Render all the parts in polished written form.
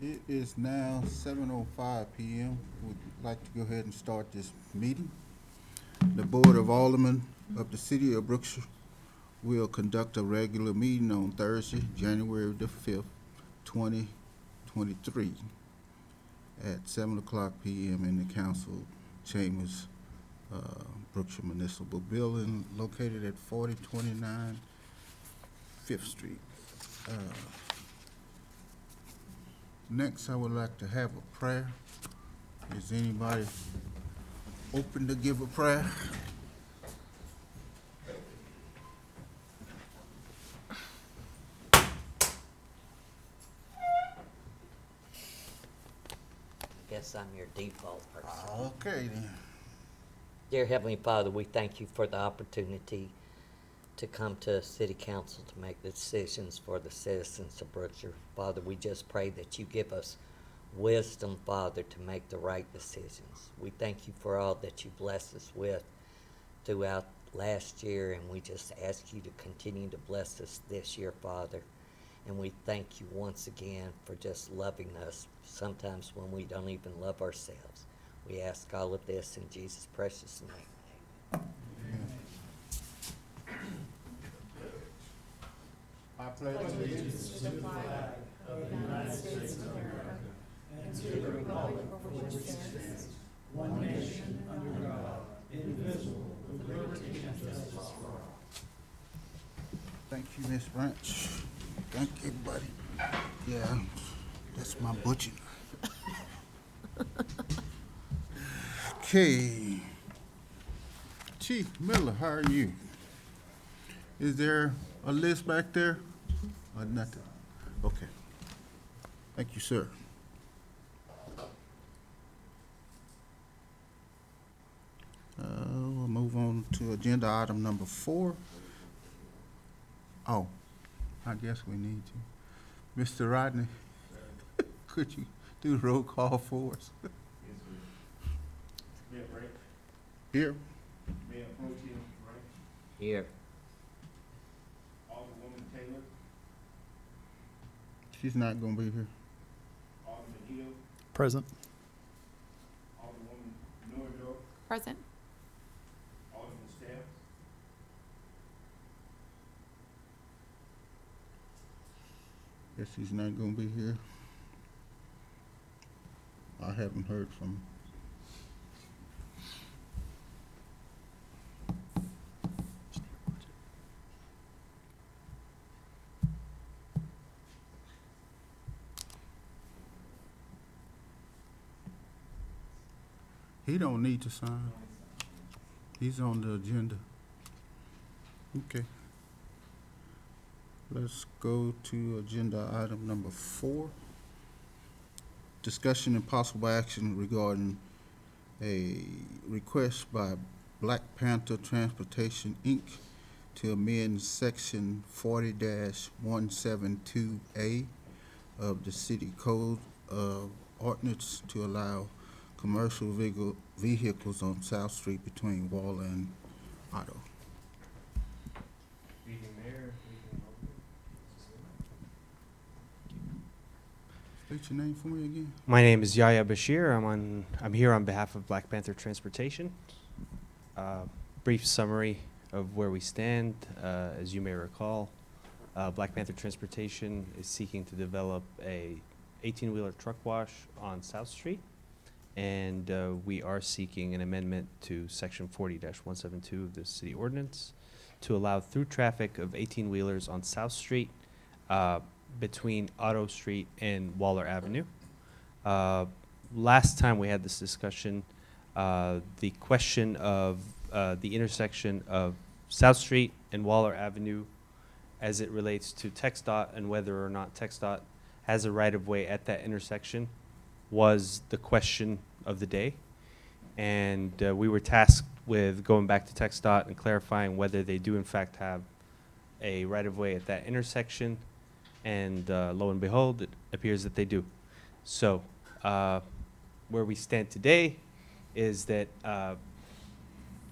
It is now 7:05 p.m. Would like to go ahead and start this meeting. The Board of Aldermen of the City of Brookshire will conduct a regular meeting on Thursday, January the 5th, 2023, at 7 o'clock p.m. in the council chambers, Brookshire Municipal Building, located at 4029 Fifth Street. Uh, Next, I would like to have a prayer. Is anybody open to give a prayer? Guess I'm your default person. Okay, then. Dear Heavenly Father, we thank you for the opportunity to come to City Council to make the decisions for the citizens of Brookshire. Father, we just pray that you give us wisdom, Father, to make the right decisions. We thank you for all that you blessed us with throughout last year, and we just ask you to continue to bless us this year, Father. And we thank you once again for just loving us sometimes when we don't even love ourselves. We ask all of this in Jesus' precious name. I pledge allegiance to the flag of the United States of America and to the republic for which it stands, one nation, under God, indivisible, with liberty and justice for all. Thank you, Ms. Branch. Thank you, buddy. Yeah, that's my butcher. Okay. Chief Miller, how are you? Is there a list back there? Or nothing? Okay. Thank you, sir. We'll move on to agenda item number 4. Oh, I guess we need to. Mr. Rodney, could you do the roll call for us? Mayor Branch, Here. Mayor Pro Tem Branch, Here. Alderwoman Taylor, She's not gonna be here. Alderman Hill, Present. Alderwoman Norville, Present. Alderman Staff, Guess he's not gonna be here. I haven't heard from him. He don't need to sign. He's on the agenda. Okay. Let's go to agenda item number 4. Discussion and possible action regarding a request by Black Panther Transportation, Inc. to amend section 40-172A of the City Code of Ordinance to allow commercial vehicles on South Street between Waller and Otto. Speaking Mayor, speaking Alderman. State your name for me again. My name is Yahya Bashir. I'm here on behalf of Black Panther Transportation. Brief summary of where we stand. As you may recall, Black Panther Transportation is seeking to develop a 18-wheeler truck wash on South Street, and we are seeking an amendment to section 40-172 of the city ordinance to allow through traffic of 18-wheelers on South Street between Otto Street and Waller Avenue. Last time we had this discussion, the question of the intersection of South Street and Waller Avenue as it relates to TxDOT and whether or not TxDOT has a right-of-way at that intersection was the question of the day. And we were tasked with going back to TxDOT and clarifying whether they do in fact have a right-of-way at that intersection. And lo and behold, it appears that they do. So where we stand today is that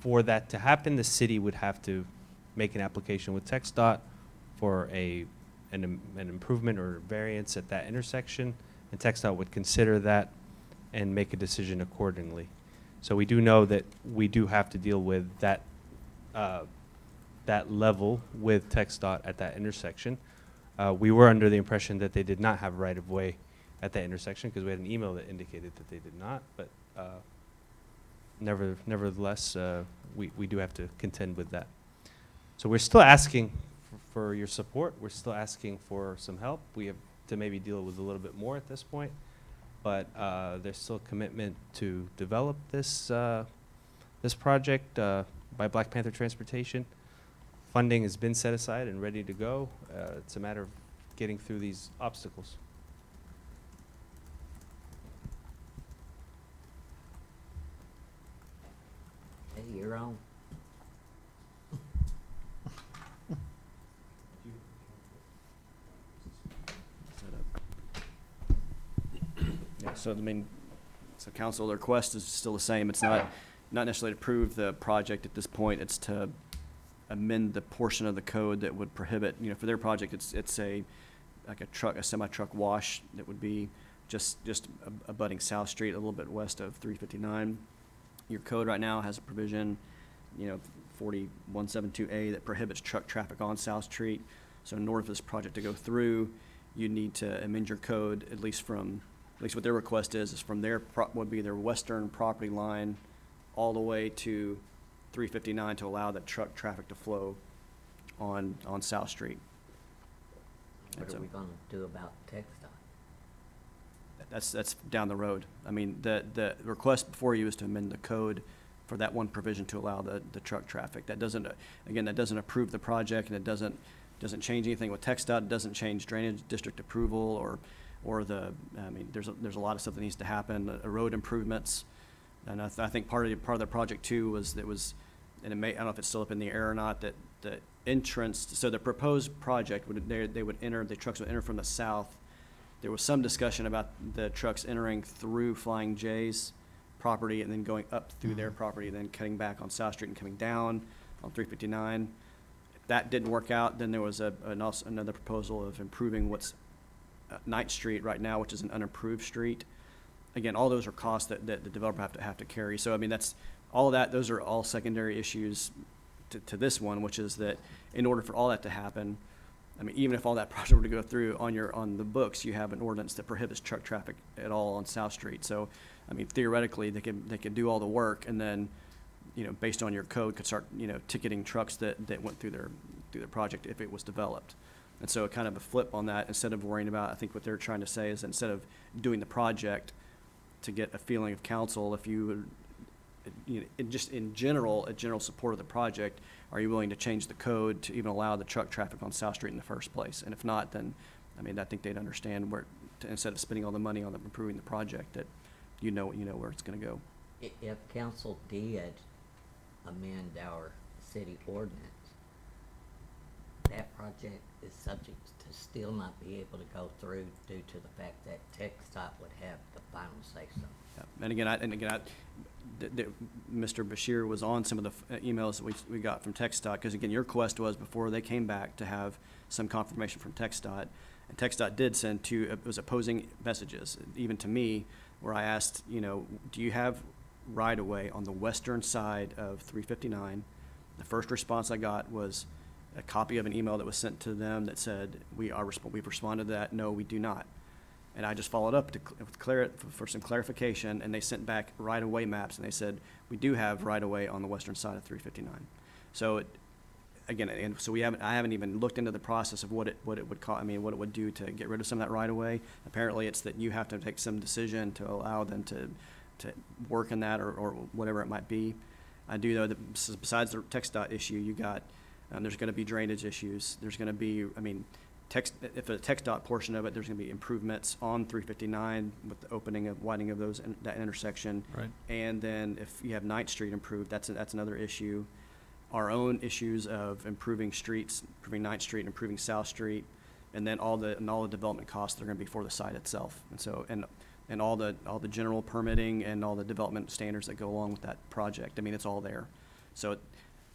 for that to happen, the city would have to make an application with TxDOT for an improvement or variance at that intersection, and TxDOT would consider that and make a decision accordingly. So we do know that we do have to deal with that, that level with TxDOT at that intersection. We were under the impression that they did not have right-of-way at that intersection because we had an email that indicated that they did not, but nevertheless, we do have to contend with that. So we're still asking for your support. We're still asking for some help. We have to maybe deal with a little bit more at this point, but there's still commitment to develop this this project by Black Panther Transportation. Funding has been set aside and ready to go. It's a matter of getting through these obstacles. Hey, you're on. Yeah, so so council, the request is still the same. It's not necessarily to approve the project at this point. It's to amend the portion of the code that would prohibit, for their project, it's like a semi-truck wash that would be just abutting South Street, a little bit west of 359. Your code right now has a provision, 4172A, that prohibits truck traffic on South Street. So in order for this project to go through, you need to amend your code, at least what their request is from would be their western property line all the way to 359 to allow that truck traffic to flow on South Street. What So are we gonna do about TxDOT? that's down the road. I mean, the request before you is to amend the code for that one provision to allow the truck traffic. That doesn't approve the project, and it doesn't change anything with TxDOT. It doesn't change drainage district approval there's a lot of stuff that needs to happen, road improvements. And I think part of the project too and I don't know if it's still up in the air or not, that the entrance, so the proposed project the trucks would enter from the south. There was some discussion about the trucks entering through Flying J's property and then going up through their property, then cutting back on South Street and coming down on 359. If that didn't work out, then there was another proposal of improving what's 9th Street right now, which is an unimproved street. Again, all those are costs that the developer have to carry. So I mean, those are all secondary issues to this one, which is that in order for all that to happen, I mean, even if all that project were to go through on the books, you have an ordinance that prohibits truck traffic at all on South Street. So, I mean, theoretically, they could do all the work and then, based on your code, could start, ticketing trucks that went through their project if it was developed. And so kind of a flip on that, instead of worrying about, I think what they're trying to say is instead of doing the project to get a feeling of council, if you would, just in general, a general support of the project, are you willing to change the code to even allow the truck traffic on South Street in the first place? And if not, then, I mean, I think they'd understand instead of spending all the money on improving the project, that you know where it's gonna go. If council did amend our city ordinance, that project is subject to still not be able to go through due to the fact that TxDOT would have the final say-so. Yeah. And again, Mr. Bashir was on some of the emails that we got from TxDOT, because again, your request was before they came back to have some confirmation from TxDOT, and TxDOT did send it was opposing messages, even to me, where I asked, do you have right-of-way on the western side of 359? The first response I got was a copy of an email that was sent to them that said, we've responded to that, no, we do not. And I just followed up for some clarification, and they sent back right-of-way maps, and they said, we do have right-of-way on the western side of 359. So I haven't even looked into the process of what it would cost. I mean, what it would do to get rid of some of that right-of-way. Apparently, it's that you have to take some decision to allow them to work in that or whatever it might be. I do know that besides the TxDOT issue, you got there's going to be drainage issues. There's going to be, if a TxDOT portion of it, there's going to be improvements on 359 with the widening of that intersection. Right. And then if you have 9th Street improved, that's another issue. Our own issues of improving streets, improving 9th Street, improving South Street, and then all the development costs that are going to be for the site itself. And so and all the general permitting and all the development standards that go along with that project. I mean, it's all there. So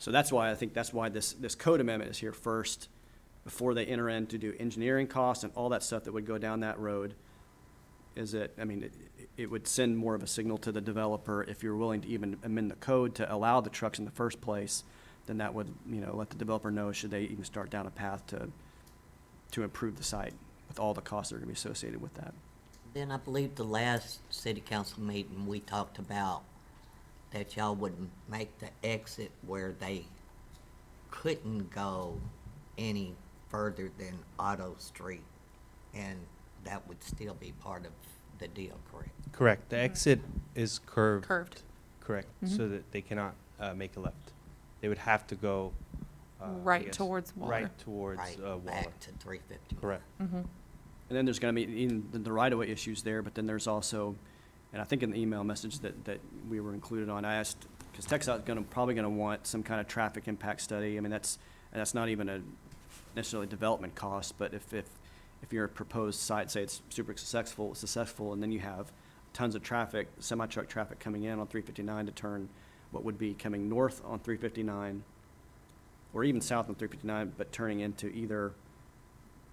that's why this code amendment is here first, before they enter in to do engineering costs and all that stuff that would go down that road. is it, I mean, it would send more of a signal to the developer if you're willing to even amend the code to allow the trucks in the first place, then that would, let the developer know should they even start down a path to improve the site with all the costs that are gonna be associated with that. Then I believe the last city council meeting, we talked about that y'all would make the exit where they couldn't go any further than Auto Street, and that would still be part of the deal, correct? Correct. The exit is curved. Curved. Correct, Mhm. so that they cannot make a left. They would have to go. I Right guess, towards Waller. Right towards Right, Waller. back to 350. Correct. Mm-hmm. And then there's gonna be even the right-of-way issues there, but then there's also, and I think in the email message that we were included on, I asked, because TxDOT's probably gonna want some kind of traffic impact study. I mean, that's not even a necessarily development cost, but if you're a proposed site, say it's super successful, and then you have tons of traffic, semi-truck traffic coming in on 359 to turn what would be coming north on 359, or even south on 359, but turning into either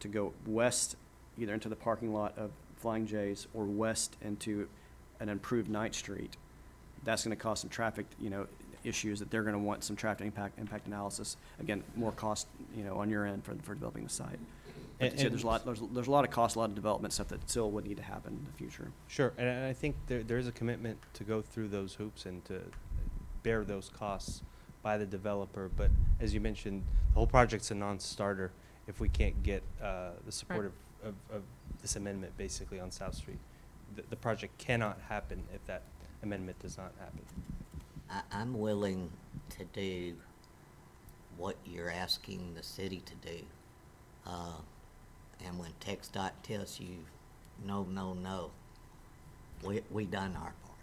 to go west, either into the parking lot of Flying J's or west into an improved Ninth Street. That's gonna cause some traffic, issues that they're gonna want some traffic impact analysis. Again, more cost, on your end for developing the site. Like you said, there's a lot of cost, a lot of development stuff that still would need to happen in the future. Sure, and I think there is a commitment to go through those hoops and to bear those costs by the developer. But as you mentioned, the whole project's a non-starter if we can't get the support of this amendment basically on South Street. The project cannot happen if that amendment does not happen. I'm willing to do what you're asking the city to do. And when TxDOT tells you, no, we done our part.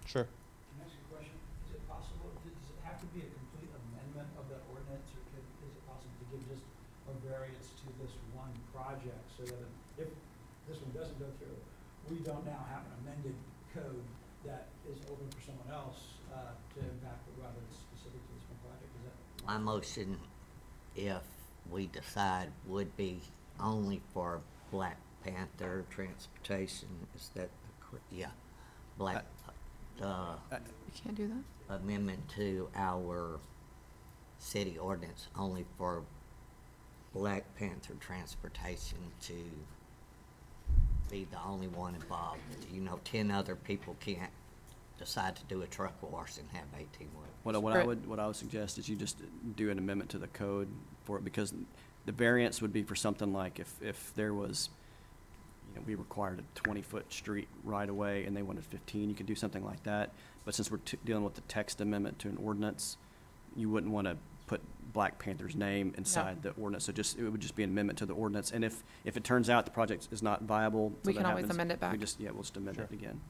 Sure. Can I ask you a question? Is it possible, does it have to be a complete amendment of that ordinance, or is it possible to give just a variance to this one project, so that if this one doesn't go through, we don't now have an amended code that is open for someone else to impact, but rather it's specific to this one project? Is that? My motion, if we decide, would be only for Black Panther transportation. Is that correct? Yeah. You can't do that? Amendment to our city ordinance only for Black Panther transportation to be the only one involved. 10 other people can't decide to do a truck wash and have 18 wheelers. What I would suggest is you just do an amendment to the code for it, because the variance would be for something like if there was, we required a 20-foot street right away and they wanted 15, you could do something like that. But since we're dealing with the text amendment to an ordinance, you wouldn't want to put Black Panther's name inside the ordinance. So it would just be an amendment to the ordinance. And if it turns out the project is not viable, We can always amend it back. we'll just amend it again.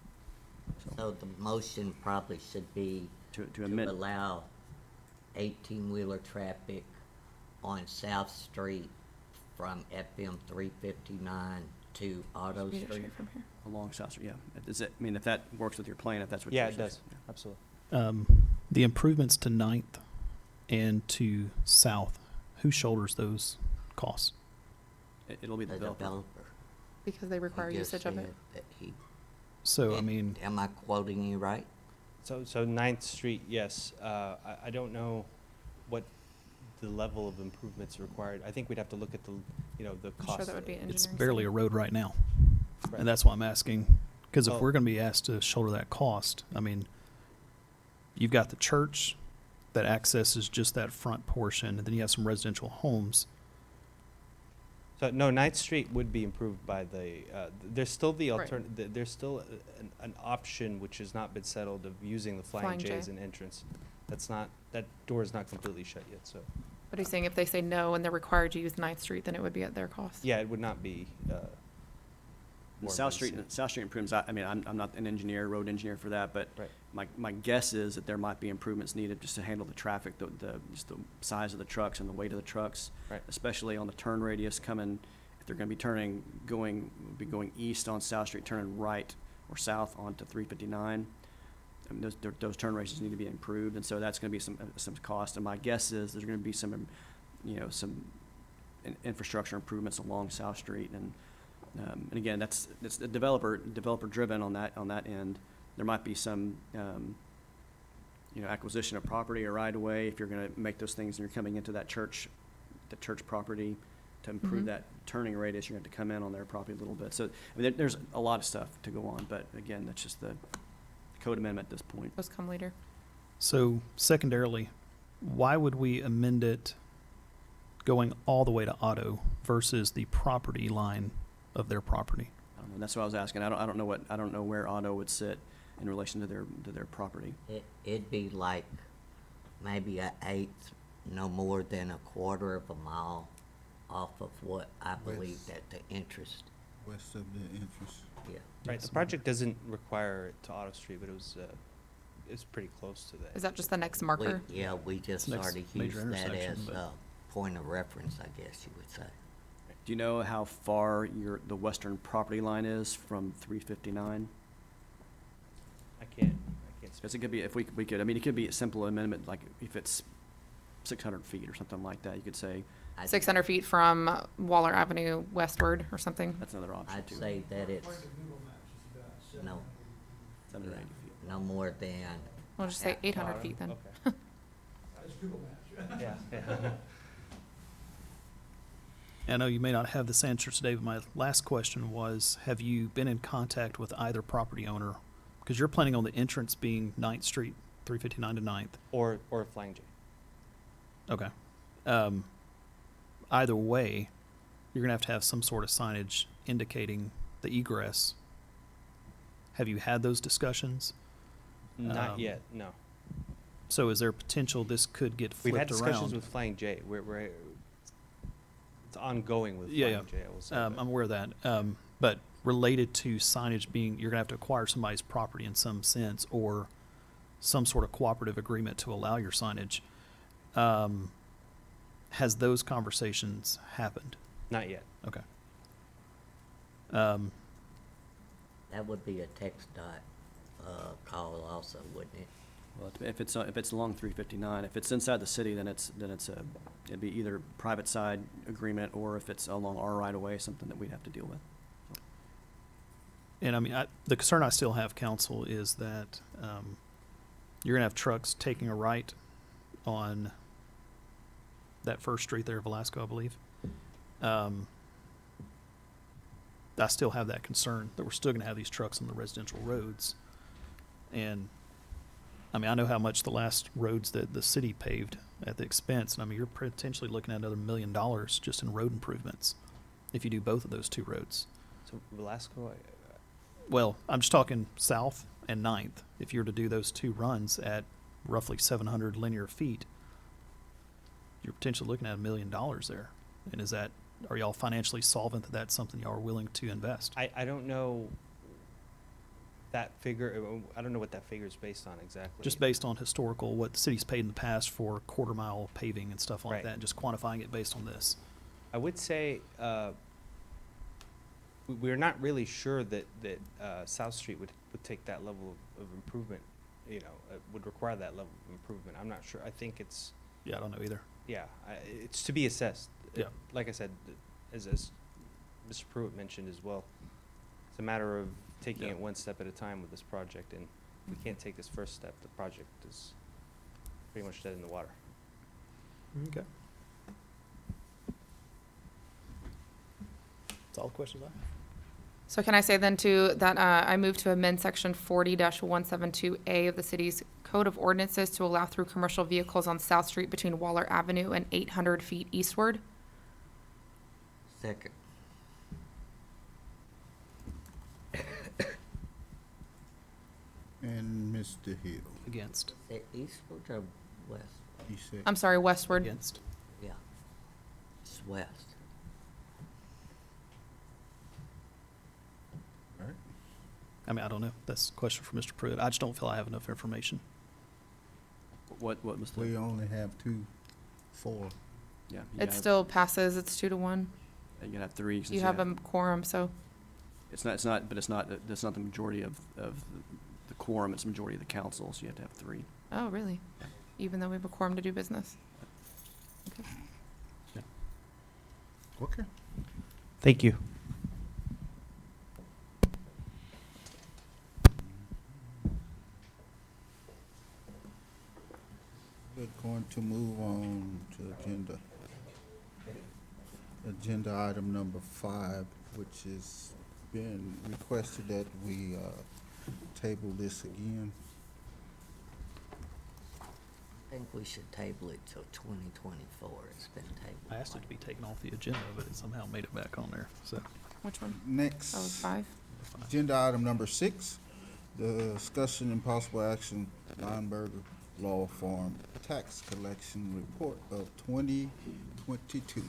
So the motion probably should be To amend. allow 18-wheeler traffic on South Street from FM 359 to Auto Read it Street. straight from here. Along South Street, yeah. If that works with your plan, if that's what Yeah, you're it saying. does. Absolutely. The improvements to Ninth and to South, who shoulders those costs? It'll be the The developer. developer. Because they require He just usage of it. said that he. So, I mean, Am I quoting you right? So Ninth Street, yes. I don't know what the level of improvements required. I think we'd have to look at the I'm cost. sure that would be an engineering. it's barely a study. road right now. Right. And that's why I'm asking, because if Oh. we're going to be asked to shoulder that cost, I mean, you've got the church that accesses just that front portion, and then you have some residential homes. So no, Ninth Street would be improved by the. There's still the Right. There's still an option which has not been settled of using the Flying Flying J J. as an entrance. That door is not completely shut yet. So But he's saying if they say no and they're required to use Ninth Street, then it would be at their cost. yeah, it would not be. The South Street improvements, I'm not an engineer, road engineer for that, but Right. my guess is that there might be improvements needed just to handle the traffic, just the size of the trucks and the weight of the trucks. Right. Especially on the turn radius coming, if they're gonna be going east on South Street, turning right or south onto 359. I mean, those turn radiuses need to be improved, and so that's gonna be some cost. And my guess is there's gonna be some infrastructure improvements along South Street, and And again, it's the developer driven on that end. There might be some, acquisition of property or right of way if you're gonna make those things and you're coming into that church property to improve Mhm. that turning radius, you're gonna have to come in on their property a little bit. So, I mean, there's a lot of stuff to go on, but again, that's just the code amendment at this point. Those come later. So secondarily, why would we amend it going all the way to auto versus the property line of their property? I don't know, that's what I was asking. I don't know where auto would sit in relation to their property. It'd be like maybe an eighth, no more than a quarter of a mile off of what I believe West. that the interest, West of the entrance. yeah. Right, the project doesn't require it to Auto Street, but it's pretty close to that. Is that just the next marker? We just Next sort of major use that intersection, as but- a point of reference, I guess you would say. Do you know how far the western property line is from 359? I can't Because it could be, if we could, I mean, it could be a simple amendment, like if it's 600 feet or something like that, you could say, I'd- 600 feet from Waller Avenue westward or something. that's another option I'd too. say that it's, no, 780 feet. no more than, We'll just say 800 feet then. Okay. Yeah, yeah. I know you may not have this answer today, but my last question was, have you been in contact with either property owner? Because you're planning on the entrance being 9th Street, 359 to 9th. Or Flying J. Okay. Either way, you're going to have some sort of signage indicating the egress. Have you had those discussions? Not yet, no. So is there potential this could get We've had flipped discussions around? with Flying J. It's ongoing with Yeah, Flying J, I will say. I'm but- aware of that. But related to signage being, you're going to have to acquire somebody's property in some sense or some sort of cooperative agreement to allow your signage. Has those conversations happened? Not yet. Okay. that would be a text dot, call also, wouldn't it? Well, if it's along 359, if it's inside the city, then it'd be either private side agreement, or if it's along our right of way, something that we'd have to deal with. And I mean, the concern I still have, council, is that you're going to have trucks taking a right on that first street there, Velasco, I believe. I still have that concern that we're still going to have these trucks on the residential roads. And I mean, I know how much the last roads that the city paved at the expense. And I mean, you're potentially looking at another $1 million just in road improvements if you do both of those two roads. So Velasco, Well, I'm just talking south and 9th. If you were to do those two runs at roughly 700 linear feet, you're potentially looking at $1 million there. And are y'all financially solvent that that's something y'all are willing to invest? I don't know that figure, I don't know what that figure is based on exactly. Just based on historical, what the city's paid in the past for quarter mile paving and stuff like Right. that, and just quantifying it based on this. I would say, we're not really sure that South Street would take that level of improvement, would require that level of improvement. I'm not sure. I think it's, Yeah, I don't know either. yeah, it's to be assessed. Yeah. Like I said, as Mr. Pruitt mentioned as well, it's a matter of taking Yeah. it one step at a time with this project, and if we can't take this first step, the project is pretty much dead in the water. Okay. That's all the questions I have. So can I say then too, that I move to amend section 40-172A of the city's code of ordinances to allow through commercial vehicles on South Street between Waller Avenue and 800 feet eastward? Second. And Mr. Hill, Against. Is it eastward or west? he said. I'm sorry, westward. Against. Yeah, it's west. All right. I mean, I don't know. That's a question for Mr. Pruitt. I just don't feel I have enough information. What was the? We only have 4. Yeah. It still passes, it's 2-1. You gotta have 3. since You have a quorum, so, It's not that's not the majority of the quorum, it's the majority of the council, so you have to have 3. oh, really? Even though we have a quorum to do business? Okay. Thank you. going to move on to agenda item number 5, which has been requested that we table this again. I think we should table it till 2024. It's been tabled. I asked it to be taken off the agenda, but it somehow made it back on there, so. Which one? Next. That was 5? Agenda item number 6, the discussion and possible action, Lineberger Law Firm Tax Collection Report of 2022. Good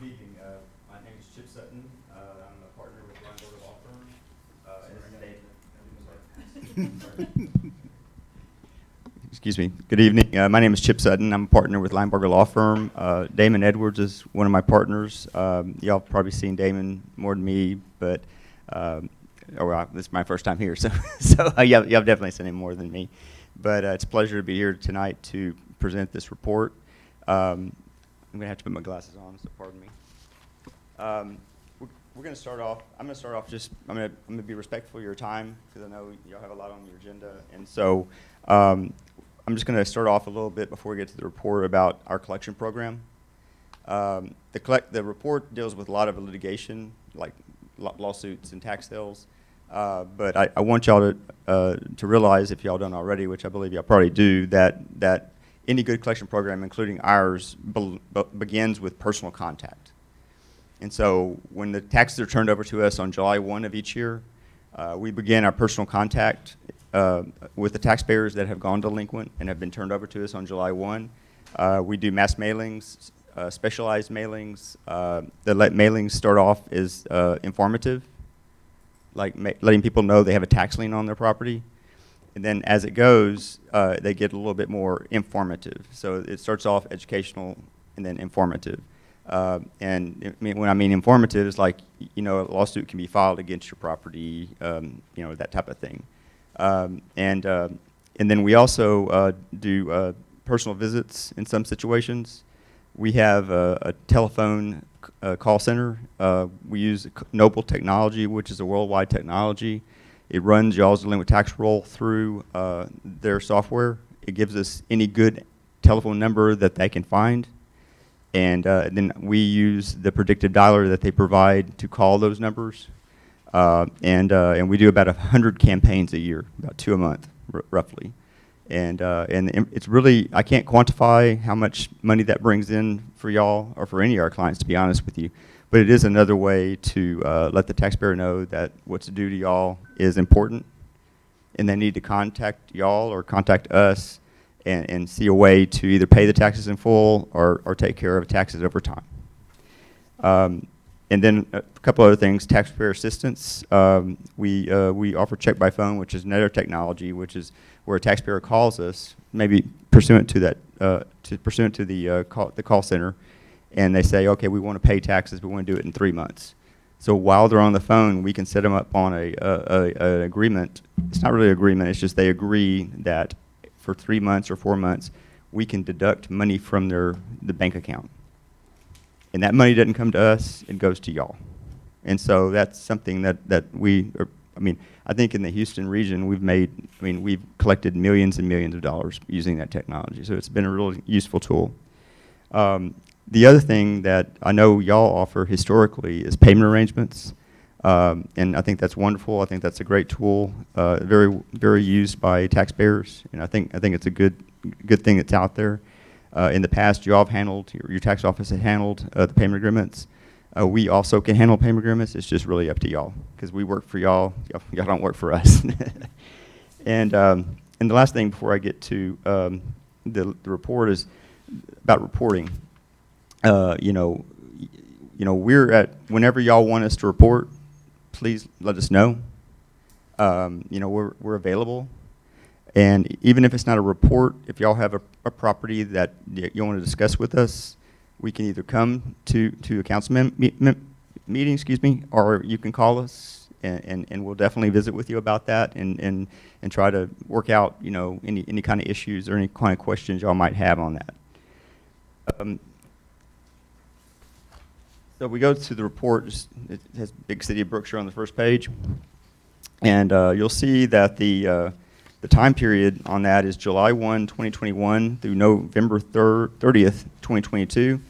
evening. My name is Chip Sutton. I'm a partner with Lineberger Law Firm. Excuse me. Good evening. My name is Chip Sutton. I'm a partner with Lineberger Law Firm. Damon Edwards is one of my partners. Y'all probably seen Damon more than me, but this is my first time here, so y'all definitely seen him more than me. But it's a pleasure to be here tonight to present this report. I'm going to have to put my glasses on, so pardon me. We're going to start off. I'm going to start off I'm going to be respectful of your time because I know y'all have a lot on your agenda, and so I'm just going to start off a little bit before we get to the report about our collection program. The report deals with a lot of litigation, like lawsuits and tax sales. But I want y'all to realize, if y'all don't already, which I believe y'all probably do, that any good collection program, including ours, begins with personal contact. And so when the taxes are turned over to us on July 1 of each year, we begin our personal contact with the taxpayers that have gone delinquent and have been turned over to us on July 1. We do mass mailings, specialized mailings. The mailings start off as informative, like letting people know they have a tax lien on their property. And then as it goes, they get a little bit more informative. So it starts off educational and then informative. When I mean informative, it's like, a lawsuit can be filed against your property, that type of thing. And then we also do personal visits in some situations. We have a telephone call center. We use Noble Technology, which is a worldwide technology. It runs y'all's delinquent tax roll through their software. It gives us any good telephone number that they can find. And then we use the predictive dialer that they provide to call those numbers. And we do about 100 campaigns a year, about 2 a month, roughly. And it's really, I can't quantify how much money that brings in for y'all or for any of our clients, to be honest with you. But it is another way to let the taxpayer know that what's due to y'all is important, and they need to contact y'all or contact us and see a way to either pay the taxes in full or take care of taxes over time. And then a couple other things, taxpayer assistance. We offer check by phone, which is another technology, which is where a taxpayer calls us, maybe pursuant to that, the call center, and they say, okay, we want to pay taxes, we want to do it in 3 months. So while they're on the phone, we can set them up on an agreement. It's not really an agreement, it's just they agree that for 3 months or 4 months, we can deduct money from the bank account. And that money doesn't come to us, it goes to y'all. And so that's something that I think in the Houston region, we've collected millions and millions of dollars using that technology. So it's been a really useful tool. The other thing that I know y'all offer historically is payment arrangements. And I think that's wonderful. I think that's a great tool, very, very used by taxpayers. And I think it's a good thing that's out there. In the past, y'all have handled, your tax office had handled the payment agreements. We also can handle payment agreements. It's just really up to y'all because we work for y'all. Y'all don't work for us. And the last thing before I get to the report is about reporting. We're at, whenever y'all want us to report, please let us know. We're available. And even if it's not a report, if y'all have a property that you want to discuss with us, we can either come to a council meeting, or you can call us, and we'll definitely visit with you about that and try to work out, any kind of issues or any kind of questions y'all might have on that. So we go to the report. It has Big City of Brookshire on the first page, and you'll see that the The time period on that is July 1, 2021 through November 30th, 2022. Let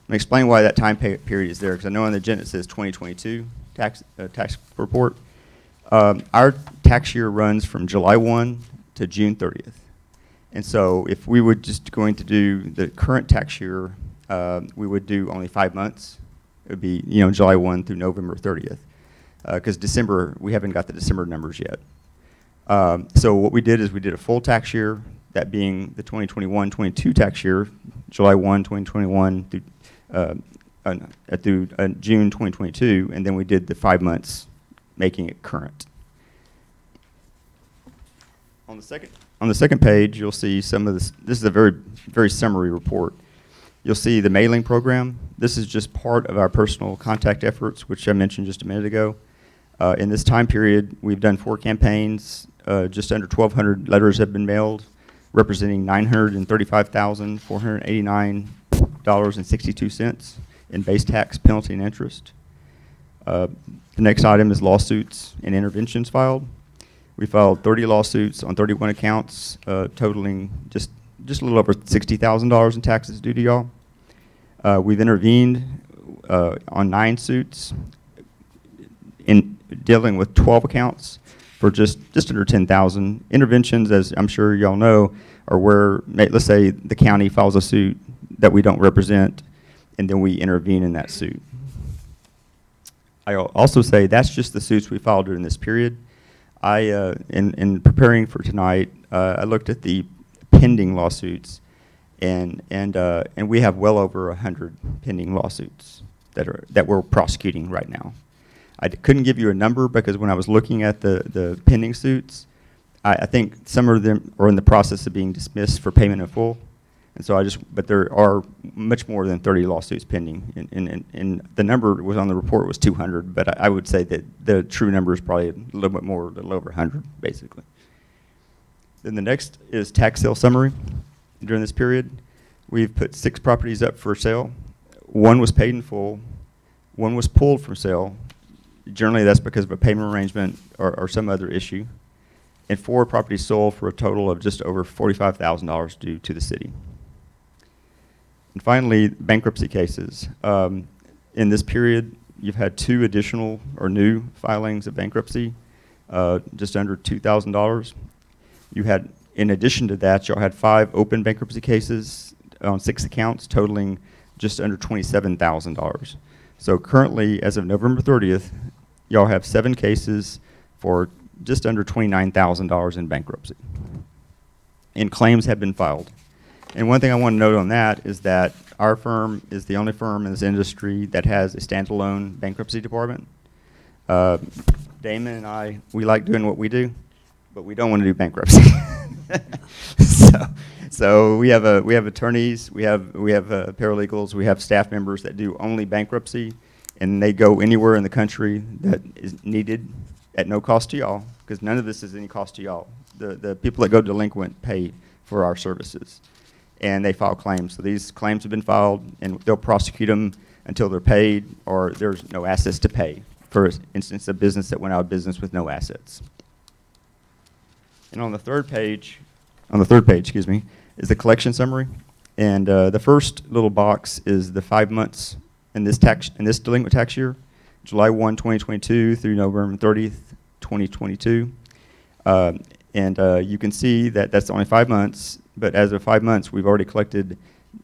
me explain why that time period is there, because I know on the agenda it says 2022 tax report. Our tax year runs from July 1 to June 30th. And so if we were just going to do the current tax year, we would do only 5 months. It would be, July 1 through November 30th. Because December, we haven't got the December numbers yet. So what we did is we did a full tax year, that being the 2021-22 tax year, July 1, 2021 through June 2022, and then we did the 5 months, making it current. On the second page, you'll see some of this. This is a very, very summary report. You'll see the mailing program. This is just part of our personal contact efforts, which I mentioned just a minute ago. In this time period, we've done 4 campaigns. Just under 1,200 letters have been mailed, representing $935,489.62 in base tax, penalty, and interest. The next item is lawsuits and interventions filed. We filed 30 lawsuits on 31 accounts, totaling just a little over $60,000 in taxes due to y'all. We've intervened on 9 suits in dealing with 12 accounts for just under $10,000. Interventions, as I'm sure y'all know, are where, let's say the county files a suit that we don't represent, and then we intervene in that suit. I'll also say that's just the suits we filed during this period. In preparing for tonight, I looked at the pending lawsuits, and we have well over 100 pending lawsuits that we're prosecuting right now. I couldn't give you a number because when I was looking at the pending suits, I think some of them are in the process of being dismissed for payment in full. And so but there are much more than 30 lawsuits pending. And the number was on the report was 200, but I would say that the true number is probably a little bit more, a little over 100, basically. Then the next is tax sale summary. During this period, we've put 6 properties up for sale. 1 was paid in full. 1 was pulled from sale. Generally, that's because of a payment arrangement or some other issue. And 4 properties sold for a total of just over $45,000 due to the city. And finally, bankruptcy cases. In this period, you've had 2 additional or new filings of bankruptcy, just under $2,000. You had, in addition to that, y'all had 5 open bankruptcy cases on 6 accounts, totaling just under $27,000. So currently, as of November 30th, y'all have 7 cases for just under $29,000 in bankruptcy. And claims have been filed. And one thing I want to note on that is that our firm is the only firm in this industry that has a standalone bankruptcy department. Damon and I, we like doing what we do, but we don't want to do bankruptcy. So we have attorneys, we have paralegals, we have staff members that do only bankruptcy, and they go anywhere in the country that is needed at no cost to y'all, because none of this is any cost to y'all. The people that go delinquent pay for our services, and they file claims. So these claims have been filed, and they'll prosecute them until they're paid or there's no assets to pay. For instance, a business that went out of business with no assets. And on the third page, excuse me, is the collection summary. And the first little box is the 5 months in this delinquent tax year, July 1, 2022 through November 30th, 2022. And you can see that that's only 5 months, but as of 5 months, we've already collected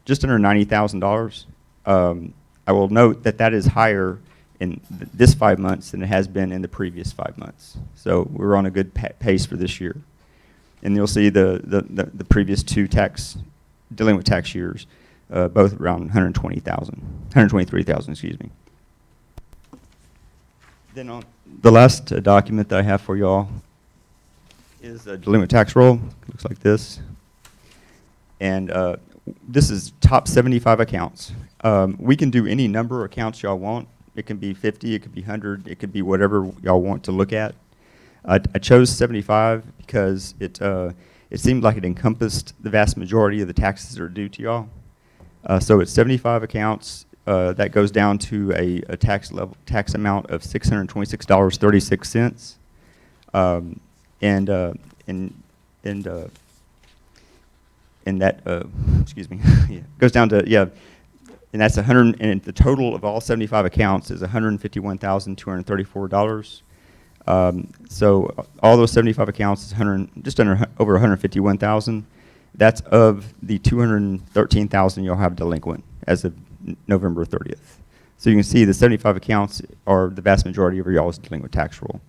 just under $90,000. I will note that that is higher in this 5 months than it has been in the previous 5 months. So we're on a good pace for this year. And you'll see the previous 2 delinquent tax years, both around $123,000, excuse me. Then on the last document that I have for y'all is a delinquent tax roll. Looks like this. And this is top 75 accounts. We can do any number of accounts y'all want. It can be 50, it could be 100, it could be whatever y'all want to look at. I chose 75 because it seemed like it encompassed the vast majority of the taxes that are due to y'all. So it's 75 accounts. That goes down to a tax amount of $626.36. And and that, excuse me, yeah, goes down to, yeah, and that's 100, and the total of all 75 accounts is $151,234. So all those 75 accounts is just over 151,000. That's of the 213,000 you'll have delinquent as of November 30th. So you can see the 75 accounts are the vast majority of y'all's delinquent tax roll.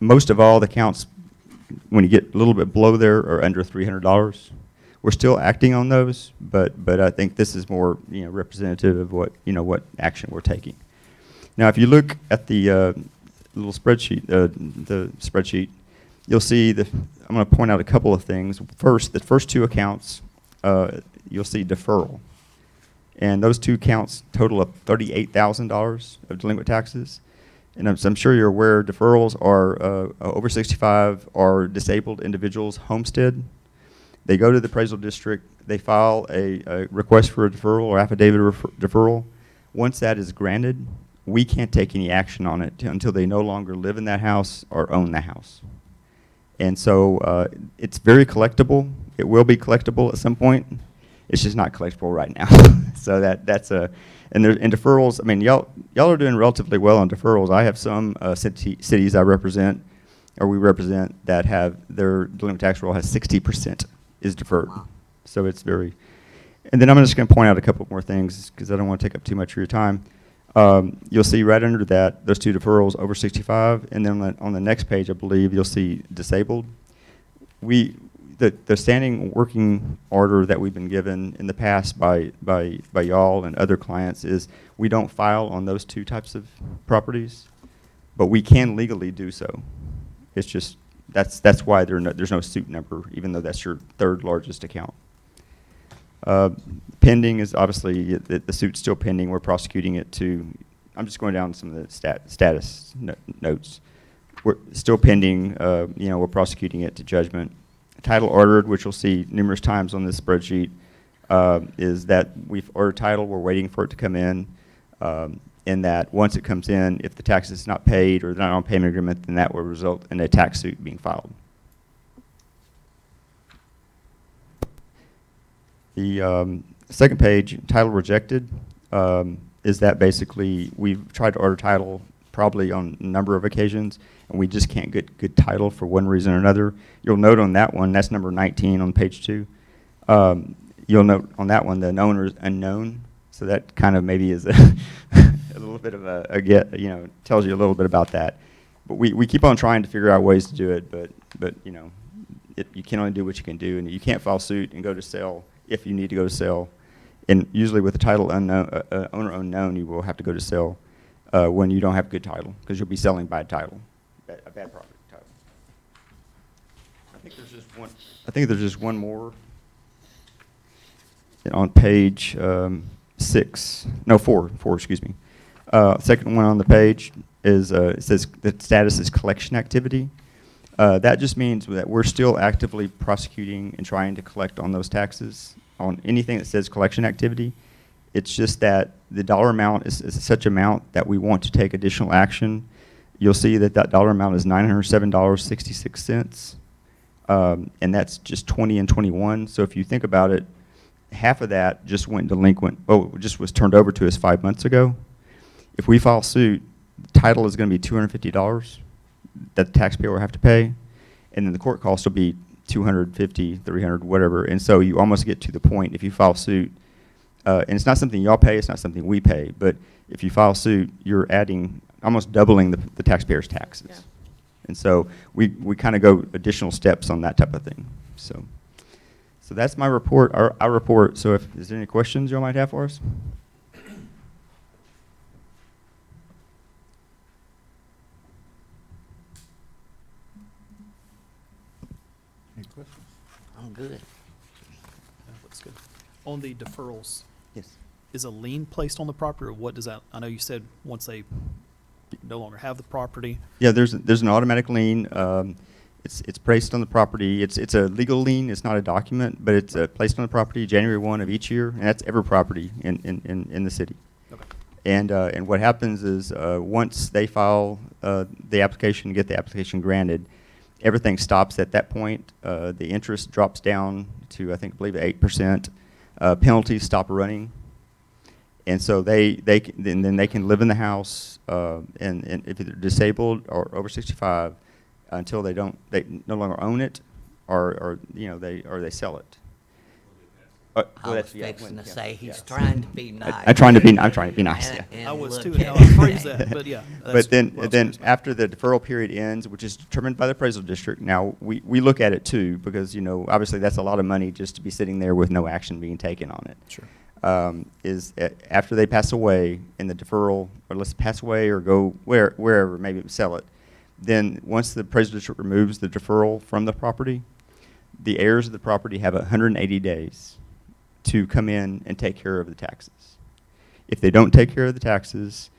Most of all the accounts, when you get a little bit below there, are under $300. We're still acting on those, but I think this is more, representative of what action we're taking. Now, if you look at the little spreadsheet, the spreadsheet, you'll see I'm going to point out a couple of things. First, the first two accounts, you'll see deferral, and those two accounts total up $38,000 of delinquent taxes. And I'm sure you're aware deferrals are over 65 or disabled individuals homestead. They go to the appraisal district, they file a request for a deferral or affidavit of deferral. Once that is granted, we can't take any action on it until they no longer live in that house or own the house. And so it's very collectible. It will be collectible at some point. It's just not collectible right now. So that's a, and deferrals, I mean, y'all are doing relatively well on deferrals. I have some cities I represent, or we represent, that have their delinquent tax roll has 60% is deferred. Wow. So it's very, and then I'm just going to point out a couple more things because I don't want to take up too much of your time. You'll see right under that, those two deferrals over 65, and then on the next page, I believe, you'll see disabled. The standing working order that we've been given in the past by y'all and other clients is we don't file on those two types of properties, but we can legally do so. It's just, that's why there's no suit number, even though that's your third largest account. Pending is obviously, the suit's still pending. We're prosecuting it to, I'm just going down some of the status notes. We're still pending, we're prosecuting it to judgment. Title ordered, which you'll see numerous times on this spreadsheet, is that we've ordered title, we're waiting for it to come in, and that once it comes in, if the tax is not paid or not on payment agreement, then that will result in a tax suit being filed. The second page, title rejected, is that basically we've tried to order title probably on a number of occasions, and we just can't get good title for one reason or another. You'll note on that one, that's number 19 on page 2. You'll note on that one the owner is unknown, so that kind of maybe is a little bit of tells you a little bit about that. But we keep on trying to figure out ways to do it, but you can only do what you can do, and you can't file suit and go to sell if you need to go to sell. And usually with the title unknown, owner unknown, you will have to go to sell when you don't have good title, because you'll be selling bad title, a bad property title. I think there's just one more on page 4, excuse me. Second one on the page is, it says the status is collection activity. That just means that we're still actively prosecuting and trying to collect on those taxes, on anything that says collection activity. It's just that the dollar amount is such amount that we want to take additional action. You'll see that dollar amount is $907.66, and that's just 20 and 21. So if you think about it, half of that just went delinquent, just was turned over to us 5 months ago. If we file suit, the title is going to be $250 that the taxpayer will have to pay, and then the court costs will be $250, $300, whatever. And so you almost get to the point, if you file suit, and it's not something y'all pay, it's not something we pay, but if you file suit, you're adding, almost doubling the taxpayer's taxes. Yeah. And so we kind of go additional steps on that type of thing. So that's my report, our report. So is there any questions y'all might have for us? Any questions? I'm good. That looks good. On the deferrals, Yes. is a lien placed on the property, or what does that, I know you said once they no longer have the property. Yeah, there's an automatic lien. It's placed on the property. It's a legal lien. It's not a document, but it's placed on the property January 1 of each year, and that's every property in the city. Okay. And what happens is once they file the application, get the application granted, everything stops at that point. The interest drops down to, I believe 8%. Penalties stop running. And so then they can live in the house, and if they're disabled or over 65, until they no longer own it, or they sell it. I was fixing to say, he's trying to be nice. I'm trying to be nice. Yeah. I was look too, and at how I that. phrase that, but yeah. that's But then, what I was then curious about. after the deferral period ends, which is determined by the appraisal district, now we look at it too, because obviously that's a lot of money just to be sitting there with no action being taken on it. Sure. After they pass away in the deferral, or let's pass away or go wherever, maybe sell it, then once the appraisal district removes the deferral from the property, the heirs of the property have 180 days to come in and take care of the taxes. If they don't take care of the taxes,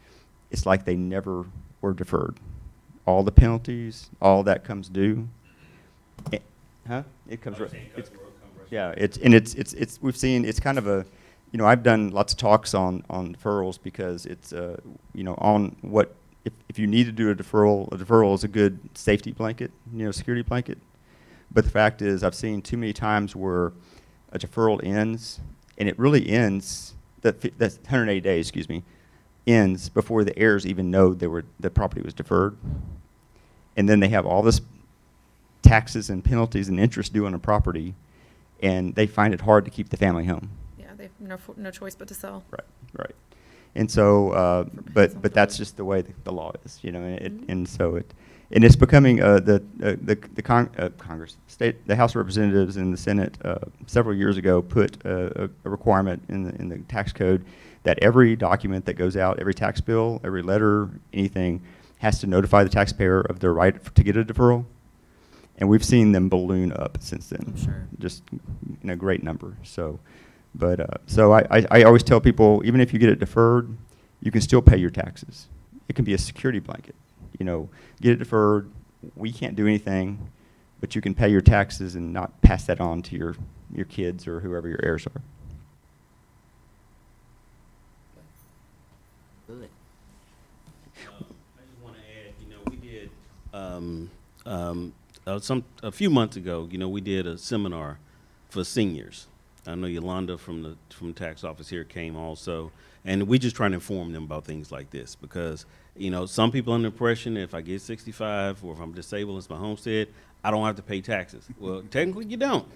it's like they never were deferred. All the penalties, all that comes due. It comes right. Yeah, we've seen, it's kind of a, I've done lots of talks on deferrals, because it's, on what, if you need to do a deferral is a good safety blanket, security blanket. But the fact is, I've seen too many times where a deferral ends, and it really ends, that's 180 days, ends before the heirs even know the property was deferred. And then they have all this taxes and penalties and interest due on a property, and they find it hard to keep the family home. Yeah, they have no choice but to sell. Right. And so, but something. that's just the way the law is, and so and it's becoming the Congress, the House of Representatives and the Senate several years ago put a requirement in the tax code that every document that goes out, every tax bill, every letter, anything, has to notify the taxpayer of their right to get a deferral. And we've seen them balloon up since then. I'm sure. Just in a great number. So, but so I always tell people, even if you get it deferred, you can still pay your taxes. It can be a security blanket. Get it deferred. We can't do anything, but you can pay your taxes and not pass that on to your kids or whoever your heirs are. Good. I just want to add, we did a few months ago. We did a seminar for seniors. I know Yolanda from the tax office here came also, and we just trying to inform them about things like this, because some people are under the impression that if I get 65 or if I'm disabled, it's my homestead, I don't have to pay taxes. Well, technically you don't,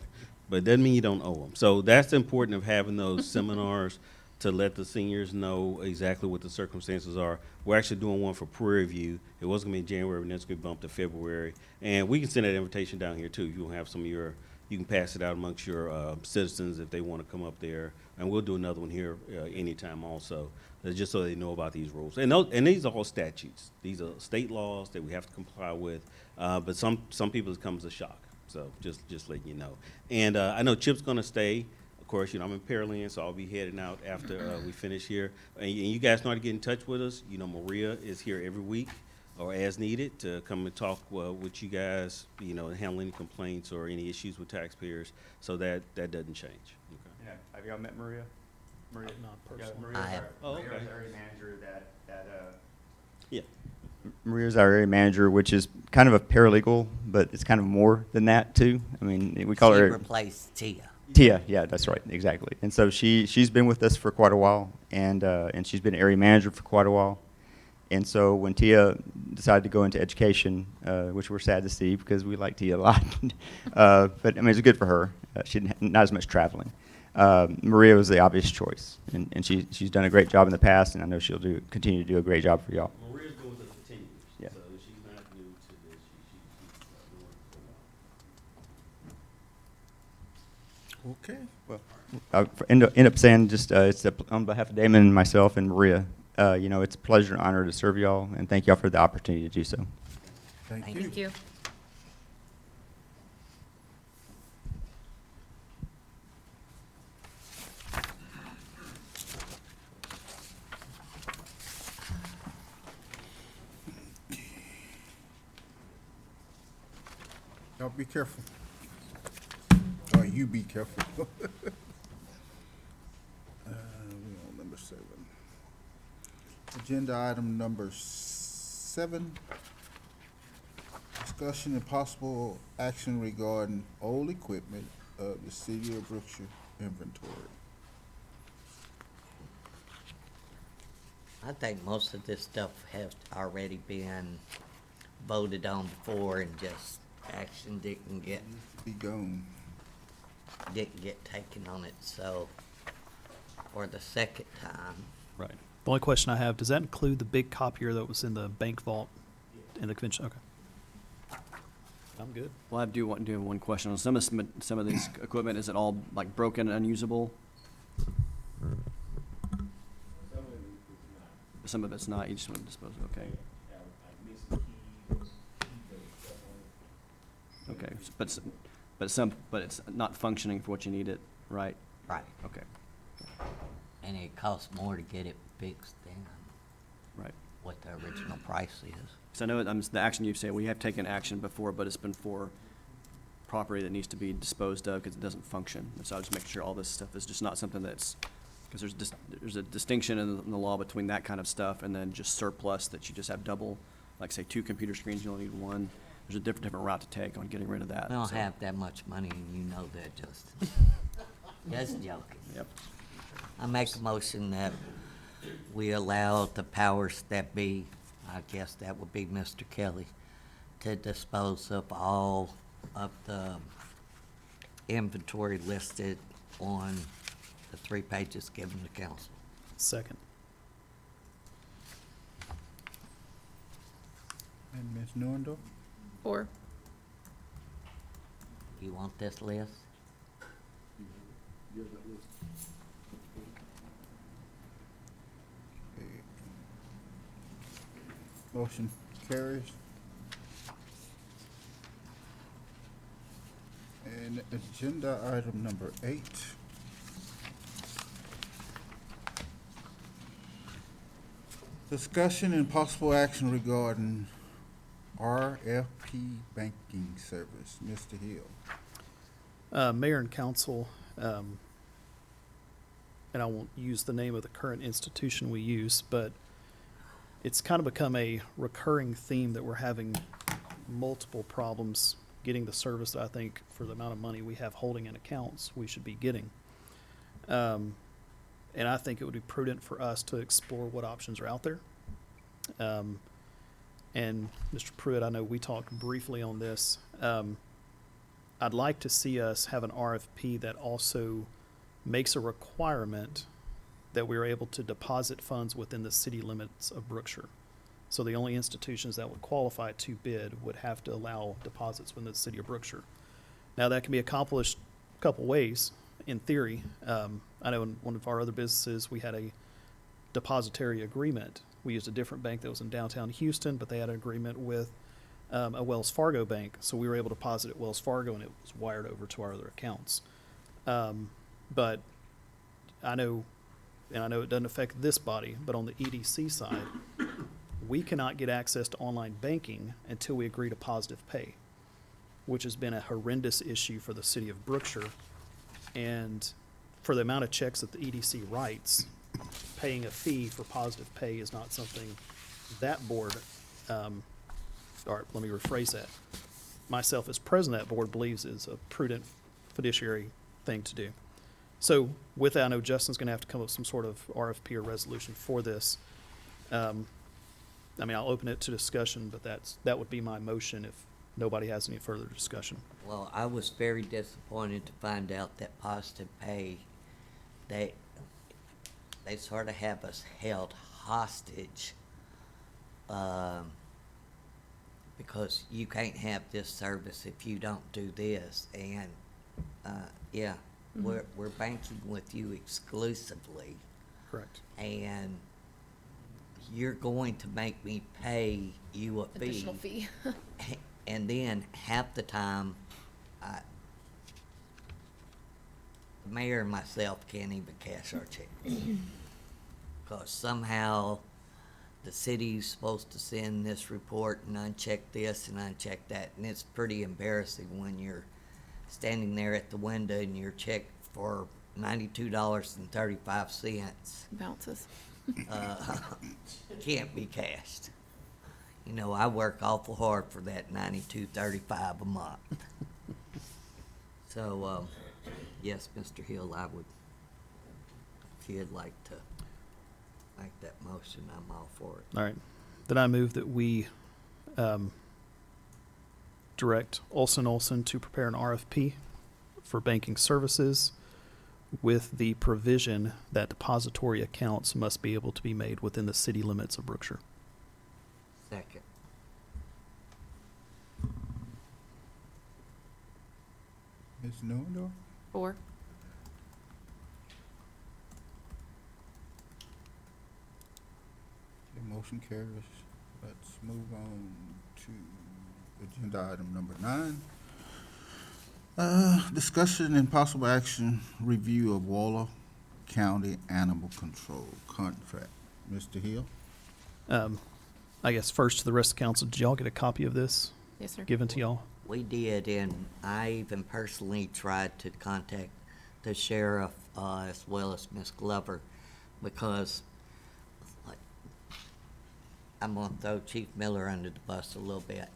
but it doesn't mean you don't owe them. So that's important of having those seminars to let the seniors know exactly what the circumstances are. We're actually doing one for Prairie View. It was going to be in January, and that's going to be bumped to February. And we can send that invitation down here too. You will have some of you can pass it out amongst your citizens if they want to come up there. And we'll do another one here anytime also, just so they know about these rules. And these are all statutes. These are state laws that we have to comply with. But some people it comes as a shock. So just letting you know. And I know Chip's going to stay. Of course, I'm in Pearland, so I'll be heading out after we finish here. And you guys know how to get in touch with us. Maria is here every week or as needed to come and talk with you guys, and handle any complaints or any issues with taxpayers. So that doesn't change. Okay. Yeah. Have y'all met Maria? Not personally. I have. Oh, okay. Maria's our area manager Yeah. Maria's our area manager, which is kind of a paralegal, but it's kind of more than that too. I mean, we call She her replaced Tia. Tia. Yeah, that's right, exactly. And so she's been with us for quite a while, and she's been area manager for quite a while. And so when Tia decided to go into education, which we're sad to see because we like Tia a lot, but I mean it's good for her. She didn't not as much traveling. Maria was the obvious choice, and she's done a great job in the past, and I know she'll continue to do a great job for y'all. Maria's been with us for 10 years. Yeah. So she's not new to this. She's been working for a while. Okay. End up saying just it's on behalf of Damon and myself and Maria. It's a pleasure and honor to serve y'all, and thank y'all for the opportunity to do so. Thank you. Thank you. Y'all be careful. Or you be careful. We on number 7. Agenda item number 7. Discussion and possible action regarding old equipment of the city of Brookshire inventory. I think most of this stuff has already been voted on before and just action didn't get Be gone. taken on it, so for the second time. Right. The only question I have, does that include the big copier that was in the bank vault in the convention? Okay. I'm good. Well, I do want to do one question on some of this equipment. Is it all like broken and unusable? Some of it's not. You just want to dispose of. Okay. Okay. But it's not functioning for what you need it, right? Right. Okay. And it costs more to get it fixed than Right. what the original price is. So I know the action you've said, we have taken action before, but it's been for property that needs to be disposed of because it doesn't function. And so I'll just make sure all this stuff is just not something that's, because there's a distinction in the law between that kind of stuff and then just surplus that you just have double, like say 2 computer screens, you only need 1. There's a different route to take on getting rid of that. We don't so. have that much money, and you know that, Justin. Just joking. Yep. I make a motion that we allow the powers that be, I guess that would be Mr. Kelly, to dispose of all of the inventory listed on the 3 pages given to council. Second. And Ms. Nordhoff? 4. You want this list? Motion carries. And agenda item number 8. Discussion and possible action regarding RFP banking service. Mr. Hill. Mayor and council, and I won't use the name of the current institution we use, but it's kind of become a recurring theme that we're having multiple problems getting the service that I think for the amount of money we have holding in accounts we should be getting. And I think it would be prudent for us to explore what options are out there. And Mr. Pruitt, I know we talked briefly on this. I'd like to see us have an RFP that also makes a requirement that we're able to deposit funds within the city limits of Brookshire. So the only institutions that would qualify to bid would have to allow deposits within the city of Brookshire. Now, that can be accomplished a couple ways, in theory. I know in one of our other businesses, we had a depository agreement. We used a different bank that was in downtown Houston, but they had an agreement with a Wells Fargo bank. So we were able to deposit at Wells Fargo, and it was wired over to our other accounts. But I know, and I know it doesn't affect this body, but on the EDC side, we cannot get access to online banking until we agree to positive pay, which has been a horrendous issue for the city of Brookshire. And for the amount of checks that the EDC writes, paying a fee for positive pay is not something that board, or let me rephrase that. Myself as president of that board believes is a prudent fiduciary thing to do. So with that, I know Justin's gonna have to come up with some sort of RFP or resolution for this. I mean, I'll open it to discussion, but that would be my motion if nobody has any further discussion. Well, I was very disappointed to find out that positive pay, they sort of have us held hostage, because you can't have this service if you don't do this, and, yeah, we're banking with you exclusively, Correct. and you're going to make me pay you a fee. Additional fee. And then half the time, the mayor and myself can't even cash our checks. Because somehow the city's supposed to send this report and uncheck this and uncheck that. And it's pretty embarrassing when you're standing there at the window and your check for $92.35 Bounces. can't be cashed. You know, I work awful hard for that $92.35 a month. So, yes, Mr. Hill, I would, if you'd like to make that motion, I'm all for it. All right. Then I move that we direct Olson Olson to prepare an RFP for banking services with the provision that depository accounts must be able to be made within the city limits of Brookshire. Second. Ms. Newendorf? 4. Okay, motion carries. Let's move on to agenda item number 9. Discussion and possible action, review of Waller County Animal Control contract. Mr. Hill? I guess first to the rest of the council, did y'all get a copy of this Yes, sir. given to y'all? We did, and I even personally tried to contact the sheriff, as well as Miss Glover, because, like, I'm gonna throw Chief Miller under the bus a little bit.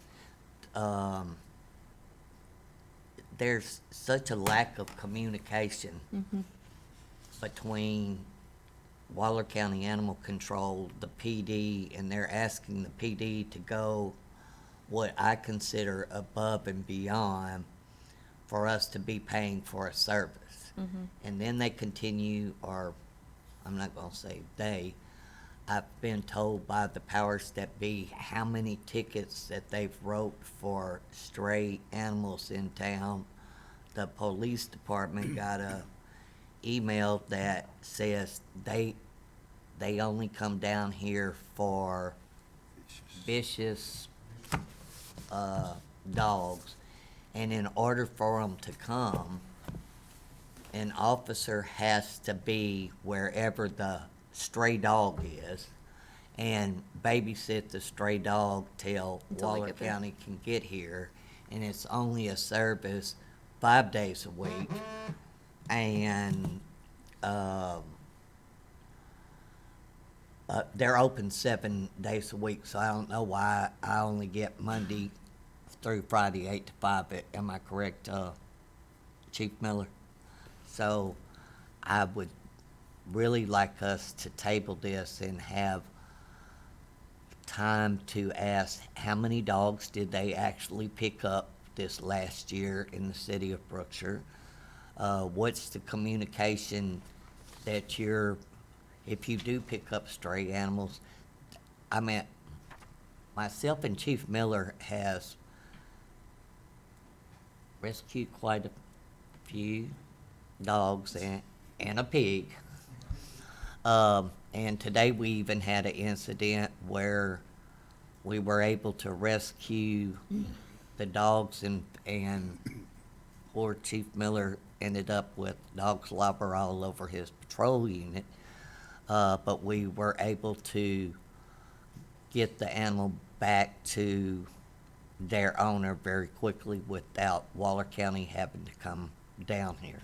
There's such a lack of communication between Waller County Animal Control, the PD, and they're asking the PD to go what I consider above and beyond for us to be paying for a service. And then they continue, or I'm not gonna say they, I've been told by the powers that be how many tickets that they've wrote for stray animals in town. The police department got a email that says they only come down here for vicious dogs, and in order for them to come, an officer has to be wherever the stray dog is and babysit the stray dog till Until they Waller get there. County can get here, and it's only a service 5 days a week, and they're open 7 days a week, so I don't know why I only get Monday through Friday, 8 to 5. Am I correct, Chief Miller? So I would really like us to table this and have time to ask how many dogs did they actually pick up this last year in the city of Brookshire? What's the communication that if you do pick up stray animals? I mean, myself and Chief Miller has rescued quite a few dogs and a pig. And today we even had an incident where we were able to rescue the dogs, and poor Chief Miller ended up with dog slobber all over his patrol unit. But we were able to get the animal back to their owner very quickly without Waller County having to come down here.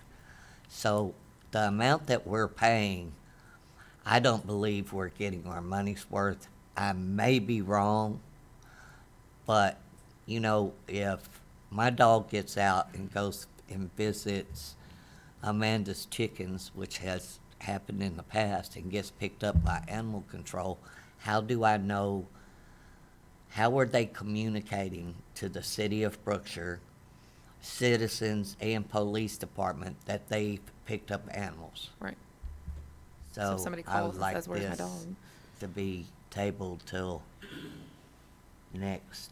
So the amount that we're paying, I don't believe we're getting our money's worth. I may be wrong, but, you know, if my dog gets out and goes and visits Amanda's chickens, which has happened in the past, and gets picked up by animal control, how do I know, how are they communicating to the city of Brookshire, citizens and police department, that they've picked up animals? Right. So So if somebody I calls would and like says, "Where's my this dog?" to be tabled till next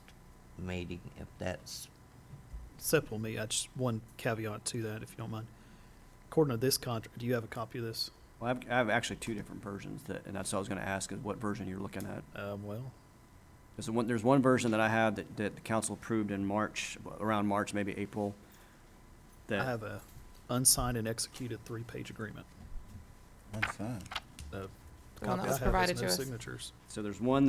meeting, if that's, Acceptable to me. I just one caveat to that, if you don't mind. According to this contract, do you have a copy of this? Well, I have actually 2 different versions, and that's what I was gonna ask, is what version you're looking at. Well, There's one version that I have that the council approved in March, around March, maybe April. I That, have a unsigned and executed 3-page agreement. Unsigned. The The one that copy I was have provided has no to us. signatures. so there's one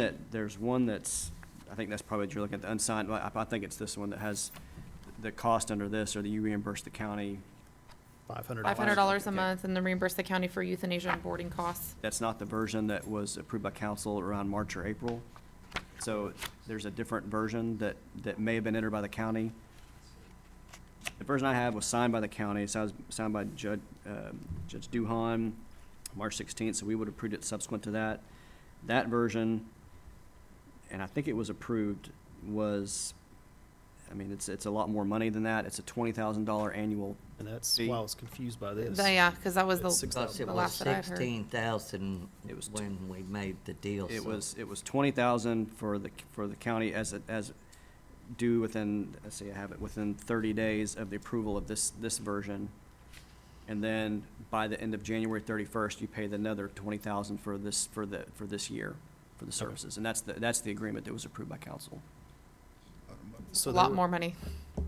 that's, I think that's probably what you're looking at, the unsigned, well, I think it's this one that has the cost under this, or that you reimburse the county. $500. $500 a Okay. month, and then reimburse the county for euthanasia and boarding costs. That's not the version that was approved by council around March or April. So there's a different version that may have been entered by the county. The version I have was signed by the county, signed by Judge Duhan, March 16th, so we would have approved it subsequent to that. That version, and I think it was approved, was, I mean, it's a lot more money than that. It's a $20,000 annual. And that's fee. why I was confused by this. Yeah, because that was It's the, Because it the was last that I'd heard. 16,000 It was when we made the deal. It so- was 20,000 for the county as due within, let's see, I have it, within 30 days of the approval of this version. And then by the end of January 31st, you pay another 20,000 for this year, for the services. And that's the agreement that was approved by council. So A they're- lot more money.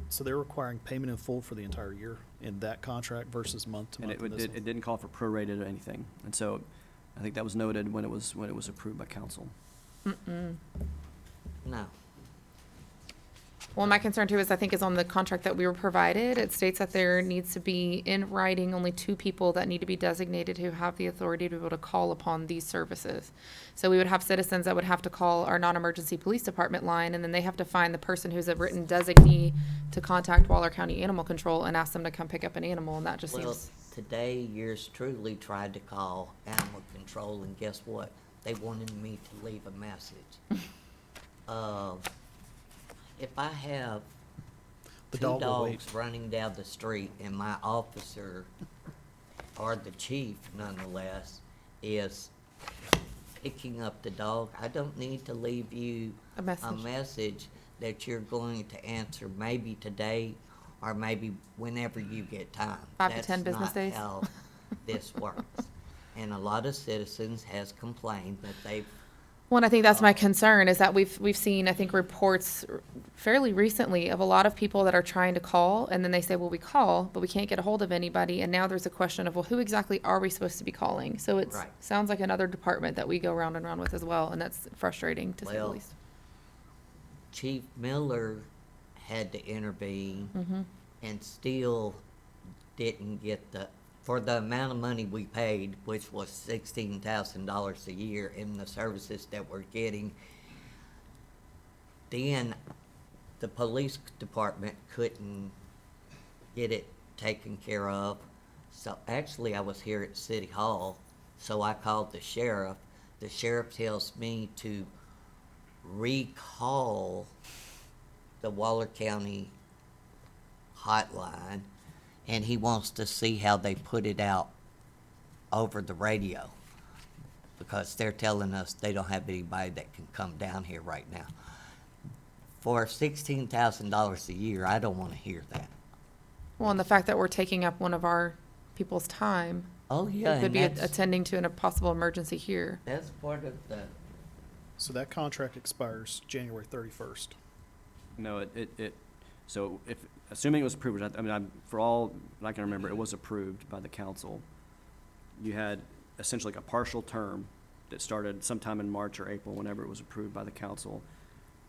So they're requiring payment in full for the entire year in that contract versus month to And month in this it one? didn't call for prorated or anything. And so I think that was noted when it was approved by council. No. Well, my concern too is I think is on the contract that we were provided. It states that there needs to be in writing only 2 people that need to be designated who have the authority to be able to call upon these services. So we would have citizens that would have to call our non-emergency police department line, and then they have to find the person who's a written designee to contact Waller County Animal Control and ask them to come pick up an animal, and that just Well, seems, today, yours truly tried to call animal control, and guess what? They wanted me to leave a message. If I have The two dog will wait. dogs running down the street and my officer, or the chief nonetheless, is picking up the dog, I don't need to leave you A message. message that you're going to answer maybe today or maybe whenever you get time. 5 to 10 business days. That's not how this works. And a lot of citizens has complained that they've, well, and I think that's my concern is that we've seen, I think, reports fairly recently of a lot of people that are trying to call, and then they say, well, we call, but we can't get a hold of anybody, and now there's a question of, well, who exactly are we supposed to be calling? So it Right. sounds like another department that we go round and round with as well, and that's frustrating, to say the Well, least. Chief Miller had to intervene Mm-hmm. and still didn't get for the amount of money we paid, which was $16,000 a year in the services that we're getting, then the police department couldn't get it taken care of. So actually, I was here at City Hall, so I called the sheriff. The sheriff tells me to recall the Waller County hotline, and he wants to see how they put it out over the radio, because they're telling us they don't have anybody that can come down here right now. For $16,000 a year, I don't want to hear that. Well, and the fact that we're taking up one of our people's time, Oh, yeah, who could and be that's, attending to a possible emergency here. that's part of the, So that contract expires January 31st. No, so assuming it was approved, which I mean, for all I can remember, it was approved by the council. You had essentially like a partial term that started sometime in March or April, whenever it was approved by the council.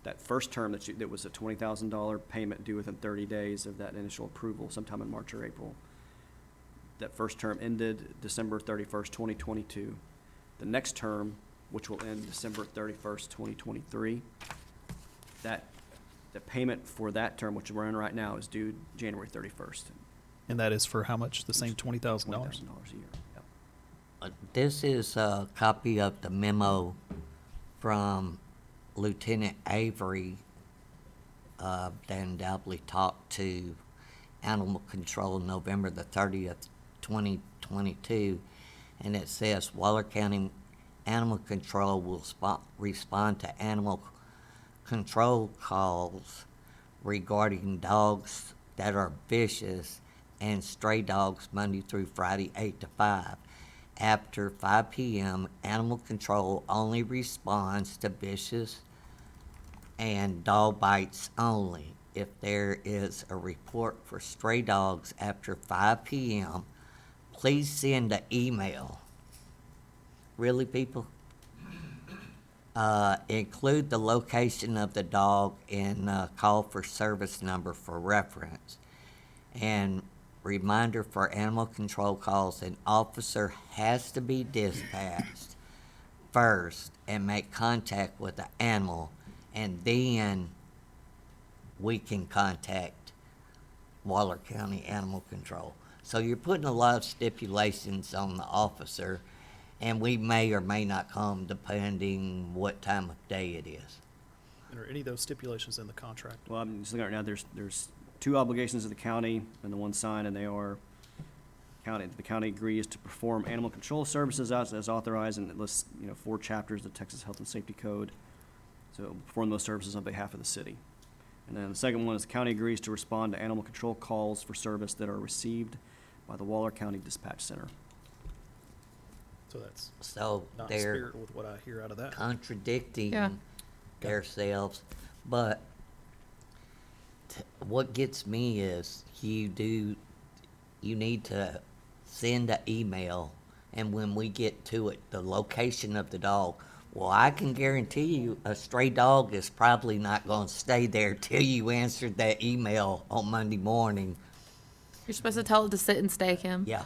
That first term that was a $20,000 payment due within 30 days of that initial approval, sometime in March or April. That first term ended December 31st, 2022. The next term, which will end December 31st, 2023, the payment for that term, which we're in right now, is due January 31st. And that is for how much? The same $20,000? $20,000 a year. Yep. this is a copy of the memo from Lieutenant Avery, that undoubtedly talked to Animal Control November the 30th, 2022, and it says Waller County Animal Control will respond to animal control calls regarding dogs that are vicious and stray dogs Monday through Friday, 8 to 5. After 5 p.m., Animal Control only responds to vicious and dog bites only. If there is a report for stray dogs after 5 p.m., please send an email. Really, people? Include the location of the dog and call for service number for reference. And reminder for animal control calls, an officer has to be dispatched first and make contact with the animal and then we can contact Waller County Animal Control. So you're putting a lot of stipulations on the officer, and we may or may not come depending what time of day it is. And are any of those stipulations in the contract? Well, I'm just looking right now, there's two obligations of the county and the one signed, and they are the county agrees to perform animal control services as authorized, and it lists, 4 chapters of the Texas Health and Safety Code. So it'll perform those services on behalf of the city. And then the second one is the county agrees to respond to animal control calls for service that are received by the Waller County Dispatch Center. So that's So not in they're spirit with what I hear out of that. contradicting Yeah. themselves, but what gets me is you need to send an email, and when we get to it, the location of the dog. Well, I can guarantee you a stray dog is probably not going to stay there till you answered that email on Monday morning. You're supposed to tell it to sit and stay, Kim. Yeah.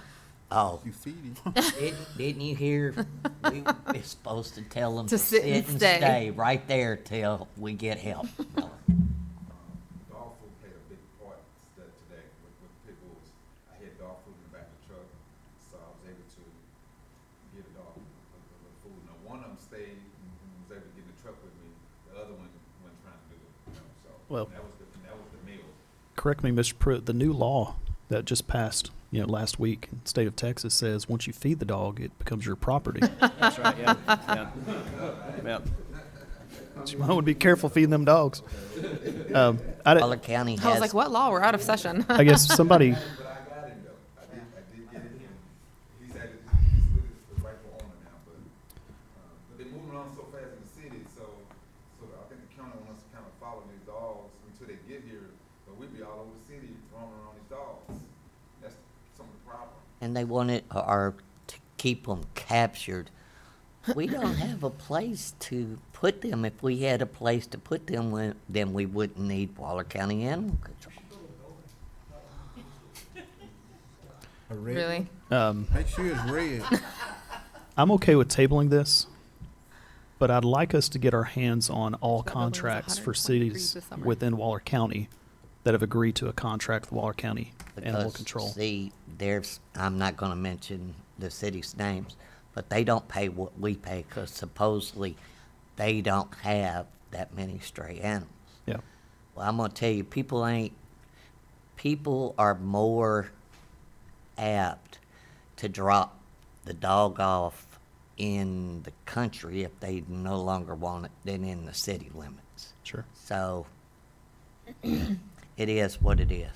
Oh, You feed him. didn't you hear? We were supposed to tell them To sit and stay. right there till we get help. Dog food played a big part today with pit bulls. I had dog food in the back of the truck, so I was able to give the dog a little food. Now, one of them stayed and was able to get in the truck with me. The other one wasn't trying to do it, so Well- that was the meal. Correct me, Mr. Pruitt, the new law that just passed, last week in the state of Texas says once you feed the dog, it becomes your property. That's right, yeah. So I would be careful feeding them dogs. Waller County has. I was like, what law? We're out of session. I guess somebody, But I got him though. I did get it, and he's with his rightful owner now. But they're moving on so fast in the city, so I think the county wants to kind of follow these dogs until they get here. But we be all over the city roaming around these dogs. That's some of the problem. And they want it, or to keep them captured. We don't have a place to put them. If we had a place to put them, then we wouldn't need Waller County Animal Control. Really? Make sure it's red. I'm okay with tabling this, but I'd like us to get our hands on all That building was contracts for 120 degrees cities this summer. within Waller County that have agreed to a contract with Waller County Animal Because, Control. see, I'm not gonna mention the city's names, but they don't pay what we pay, because supposedly they don't have that many stray animals. Yeah. Well, I'm gonna tell you, people are more apt to drop the dog off in the country if they no longer want it than in the city limits. Sure. So, it is what it is.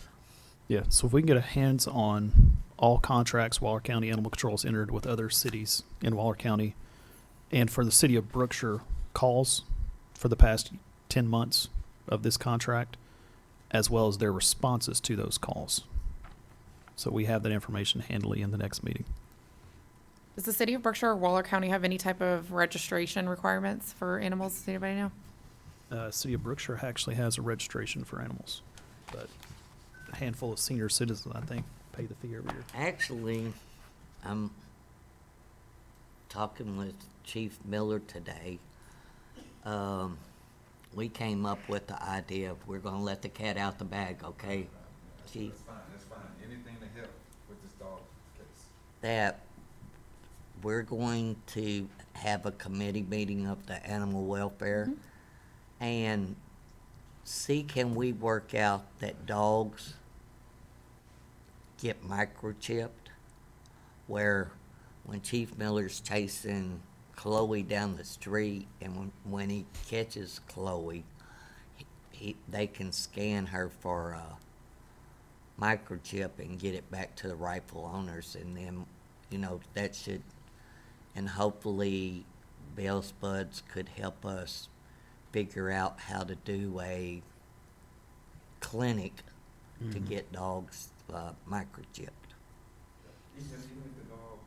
Yeah, so if we can get a hands on all contracts Waller County Animal Control has entered with other cities in Waller County, and for the city of Brookshire calls for the past 10 months of this contract, as well as their responses to those calls. So we have that information handily in the next meeting. Does the city of Brookshire or Waller County have any type of registration requirements for animals? Does anybody know? City of Brookshire actually has a registration for animals, but a handful of senior citizens, I think, pay the fee every year. Actually, I'm talking with Chief Miller today. We came up with the idea of we're gonna let the cat out the bag, okay, Chief? That's fine. Anything to help with this dog case. That we're going to have a committee meeting of the animal welfare and see, can we work out that dogs get microchipped, where when Chief Miller's chasing Chloe down the street, and when he catches Chloe, they can scan her for a microchip and get it back to the rightful owners, and then, that should, and hopefully Bill Spuds could help us figure out how to do a clinic to get dogs microchipped. Even if the dog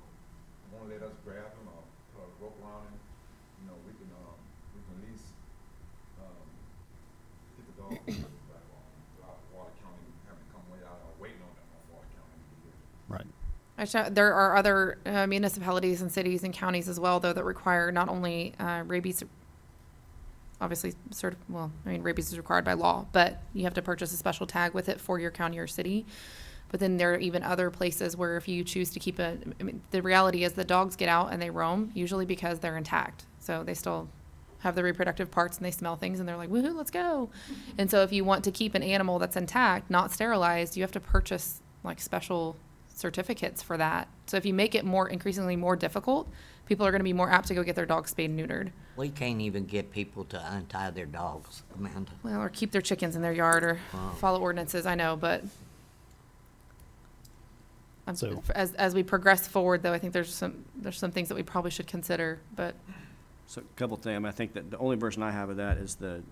won't let us grab him or put a rope around him, we can at least get the dog back without Water County having to come way out or waiting on them on Water County to get here. Right. There are other municipalities and cities and counties as well, though, that require not only rabies obviously rabies is required by law, but you have to purchase a special tag with it for your county or city. But then there are even other places where if you choose to keep the reality is the dogs get out and they roam, usually because they're intact. So they still have the reproductive parts and they smell things and they're like, woohoo, let's go. And so if you want to keep an animal that's intact, not sterilized, you have to purchase like special certificates for that. So if you make it increasingly more difficult, people are going to be more apt to go get their dogs spayed and neutered. We can't even get people to untie their dogs, Amanda. Well, or keep their chickens in their yard or follow ordinances, I know, but So- as we progress forward, though, I think there's some things that we probably should consider, but So a couple things. I mean, I think that the only version I have of that is the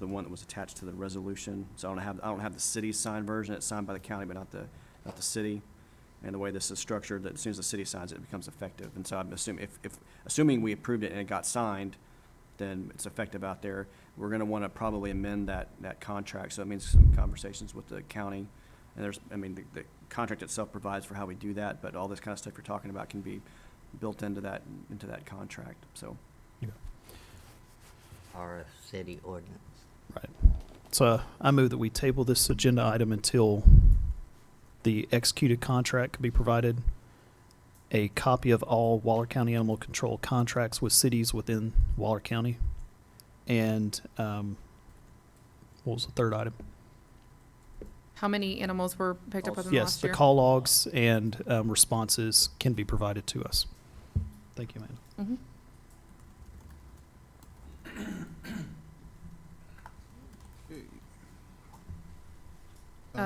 one that was attached to the resolution. So I don't have the city's signed version. It's signed by the county, but not the city. And the way this is structured, that as soon as the city signs it, it becomes effective. And so I'm assuming assuming we approved it and it got signed, then it's effective out there. We're going to want to probably amend that contract. So it means some conversations with the county. And the contract itself provides for how we do that, but all this kind of stuff you're talking about can be built into that contract. So. Or a city ordinance. Right. So I move that we table this agenda item until the executed contract can be provided, a copy of all Waller County Animal Control contracts with cities within Waller County, and what was the third item? how many animals were picked up within the Yes, last the year? call logs and responses can be provided to us. Thank you, Amanda. Mhm.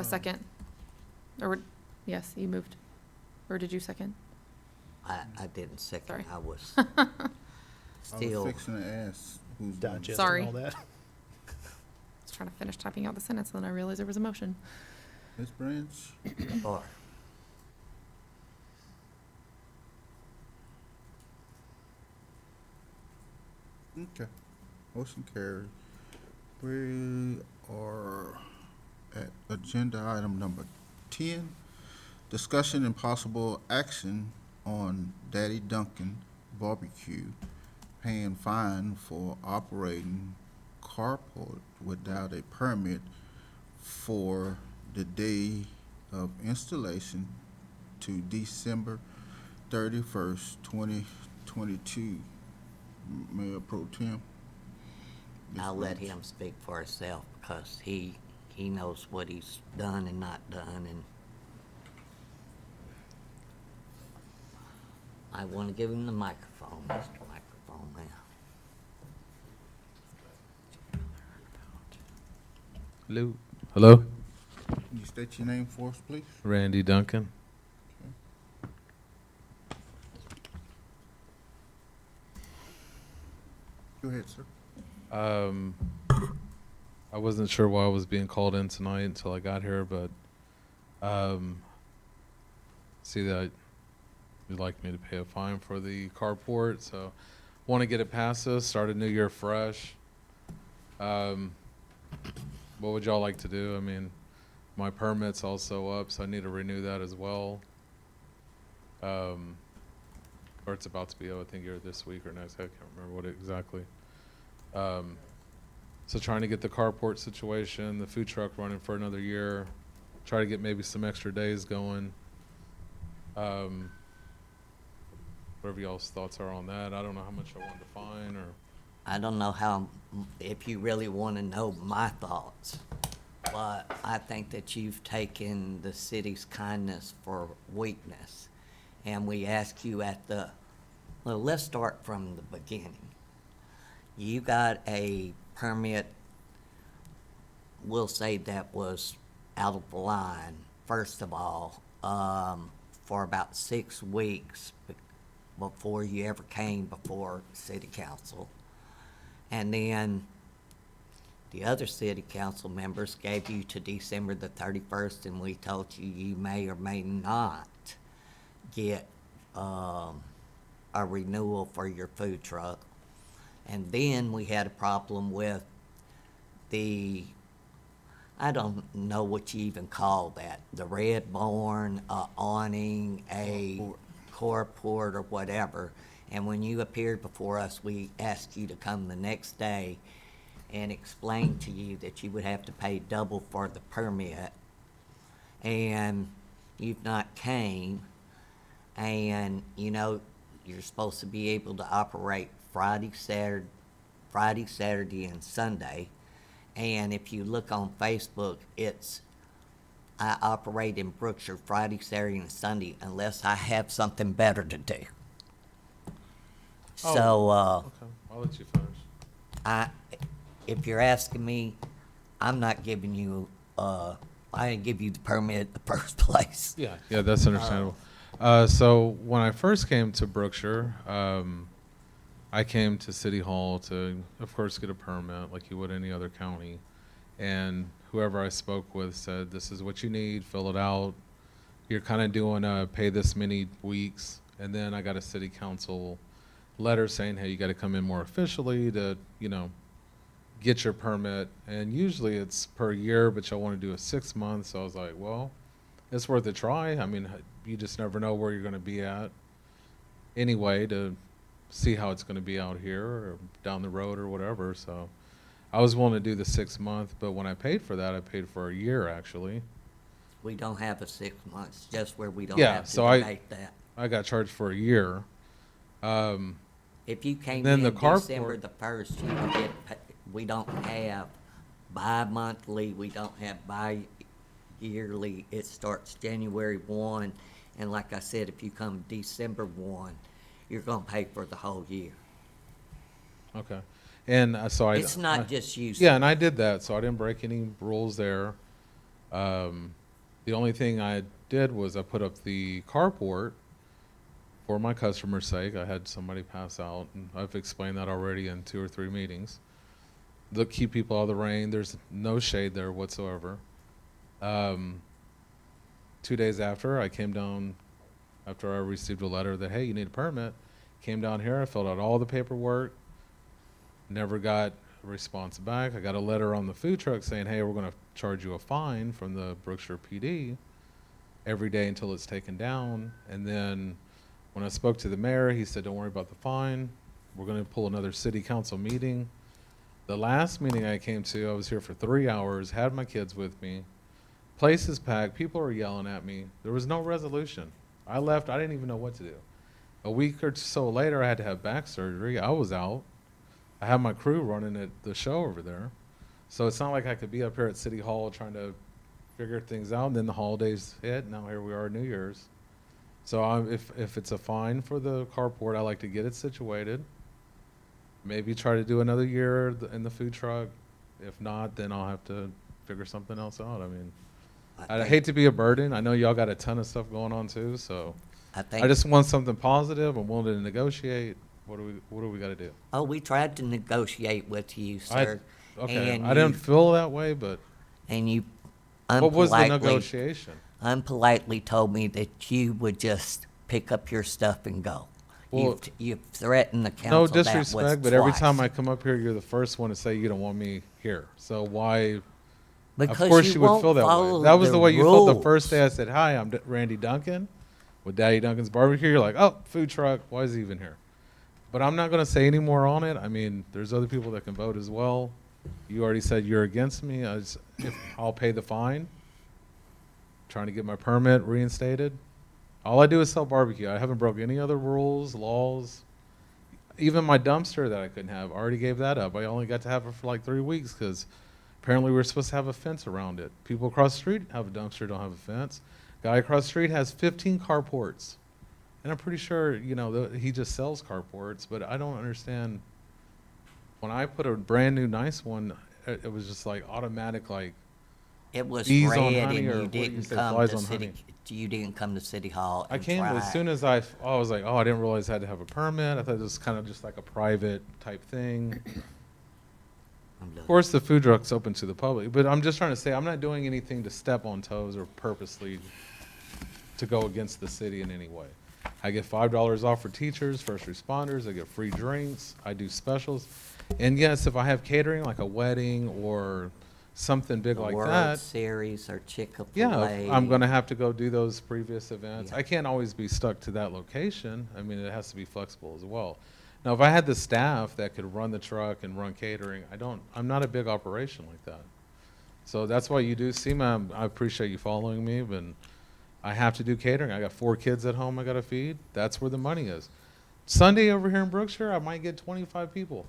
Second. Yes, you moved. Or did you second? I didn't second. Sorry. I was I still. was fixing to ask who's doing it. Digesting Sorry. all that. I was trying to finish typing out the sentence, and then I realized there was a motion. Ms. Branch? Or Okay. Motion carried. We are at agenda item number 10, discussion and possible action on Daddy Duncan Barbecue paying fine for operating carport without a permit for the day of installation to December 31st, 2022. Mayor Pro Tem. Ms. I'll let Branch. him speak for himself because he knows what he's done and not done, and I want to give him the microphone, Mr. Microphone Man. Hello. Hello. Can you state your name for us, please? Randy Duncan. Go ahead, sir. I wasn't sure why I was being called in tonight until I got here, but see that you'd like me to pay a fine for the carport, so want to get it past us, start a new year fresh. What would y'all like to do? I mean, my permit's also up, so I need to renew that as well. Or it's about to be, I think, either this week or next. I can't remember what exactly. So trying to get the carport situation, the food truck running for another year, try to get maybe some extra days going. Whatever y'all's thoughts are on that. I don't know how much I want to fine or. I don't know if you really want to know my thoughts, but I think that you've taken the city's kindness for weakness. And we ask you well, let's start from the beginning. You got a permit, we'll say that was out of line, first of all, for about 6 weeks before you ever came before city council. And then the other city council members gave you to December the 31st, and we told you you may or may not get a renewal for your food truck. And then we had a problem with I don't know what you even call that, the red barn, awning, a carport or whatever. And when you appeared before us, we asked you to come the next day and explained to you that you would have to pay double for the permit, and you've not came, and, you know, you're supposed to be able to operate Friday, Saturday, and Sunday. And if you look on Facebook, I operate in Brookshire Friday, Saturday, and Sunday unless I have something better to do. Oh, So, Okay, I'll let you finish. if you're asking me, I'm not giving you, I didn't give you the permit in the first place. Yeah, that's understandable. So when I first came to Brookshire, I came to City Hall to, of course, get a permit like you would any other county. And whoever I spoke with said, this is what you need, fill it out. You're kind of doing pay this many weeks. And then I got a city council letter saying, hey, you got to come in more officially to, you know, get your permit. And usually it's per year, but y'all want to do a 6 months. So I was like, well, it's worth a try. I mean, you just never know where you're going to be at anyway to see how it's going to be out here or down the road or whatever. So I was willing to do the 6 month, but when I paid for that, I paid for a year actually. We don't have a 6 months, just where we don't Yeah, have to so debate that. I got charged for a year. If you came Then in the December carport- the 1st, you would get, we don't have bi-monthly, we don't have bi-yearly. It starts January 1, and like I said, if you come December 1, you're gonna pay for the whole year. Okay. And so It's not just you. Yeah, and I did that, so I didn't break any rules there. The only thing I did was I put up the carport for my customer's sake. I had somebody pass out, and I've explained that already in 2 or 3 meetings. Keep people out of the rain. There's no shade there whatsoever. 2 days after, I came down, after I received a letter that, hey, you need a permit, came down here, I filled out all the paperwork, never got a response back. I got a letter on the food truck saying, hey, we're going to charge you a fine from the Brookshire PD every day until it's taken down. And then when I spoke to the mayor, he said, don't worry about the fine. We're going to pull another city council meeting. The last meeting I came to, I was here for 3 hours, had my kids with me. Place is packed. People are yelling at me. There was no resolution. I left. I didn't even know what to do. A week or so later, I had to have back surgery. I was out. I had my crew running at the show over there. So it's not like I could be up here at City Hall trying to figure things out. And then the holidays hit. Now here we are, New Year's. So if it's a fine for the carport, I like to get it situated. Maybe try to do another year in the food truck. If not, then I'll have to figure something else out. I mean, I hate to be a burden. I know y'all got a ton of stuff going on too, so I just want something positive. I'm willing to negotiate. What do we got to do? Oh, we tried to negotiate with you, sir. Okay, and I didn't feel that way, but And you what was the unpolitely, negotiation? unpolitely told me that you would just pick up your stuff and go. Well, You've threatened the No council that was disrespect, but every time I twice. come up here, you're the first one to say you don't want me here. So why? Because Of course you you would won't feel that follow way. That was the way you felt the rules. first day I said, hi, I'm Randy Duncan with Daddy Duncan's Barbecue. You're like, oh, food truck. Why is he even here? But I'm not going to say any more on it. I mean, there's other people that can vote as well. You already said you're against me. I'll pay the fine. Trying to get my permit reinstated. All I do is sell barbecue. I haven't broke any other rules, laws. Even my dumpster that I couldn't have, I already gave that up. I only got to have it for like 3 weeks because apparently we're supposed to have a fence around it. People across the street have a dumpster, don't have a fence. Guy across the street has 15 carports. And I'm pretty sure, you know, he just sells carports, but I don't understand. When I put a brand new nice one, it was just like automatic, like It was bees red on and honey, or you what do you didn't say, come flies to on city, honey? you didn't come to City Hall I and came, but try as it. soon as I was like, oh, I didn't realize I had to have a permit. I thought it was kind of just like a private type thing. Of course, the food truck's open to the public, but I'm just trying to say I'm not doing anything to step on toes or purposely to go against the city in any way. I get $5 off for teachers, first responders. I get free drinks. I do specials. And yes, if I have catering, like a wedding or something big The like World that, Series or Chick-fil-A. yeah, I'm going to have to go do those previous events. Yeah. I can't always be stuck to that location. I mean, it has to be flexible as well. Now, if I had the staff that could run the truck and run catering, I'm not a big operation like that. So that's why you do see me. I appreciate you following me, but I have to do catering. I got 4 kids at home I got to feed. That's where the money is. Sunday over here in Brookshire, I might get 25 people.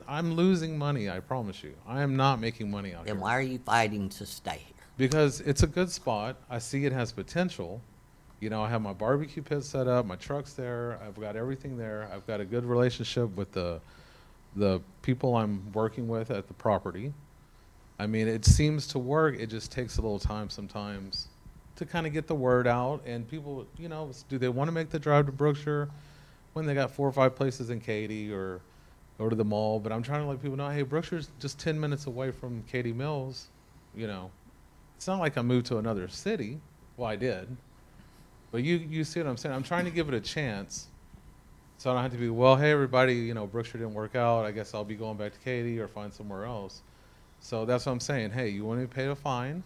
I'm losing money, I promise you. I am not making money out here. Then why are you fighting to stay here? Because it's a good spot. I see it has potential. You know, I have my barbecue pit set up, my truck's there, I've got everything there. I've got a good relationship with the people I'm working with at the property. I mean, it seems to work. It just takes a little time sometimes to kind of get the word out. And people, you know, do they want to make the drive to Brookshire when they got 4 or 5 places in Katy or go to the mall? But I'm trying to let people know, hey, Brookshire's just 10 minutes away from Katy Mills. You know, it's not like I moved to another city. Well, I did. But you see what I'm saying? I'm trying to give it a chance. So I don't have to be, well, hey, everybody, you know, Brookshire didn't work out. I guess I'll be going back to Katy or find somewhere else. So that's what I'm saying. Hey, you want me to pay a fine?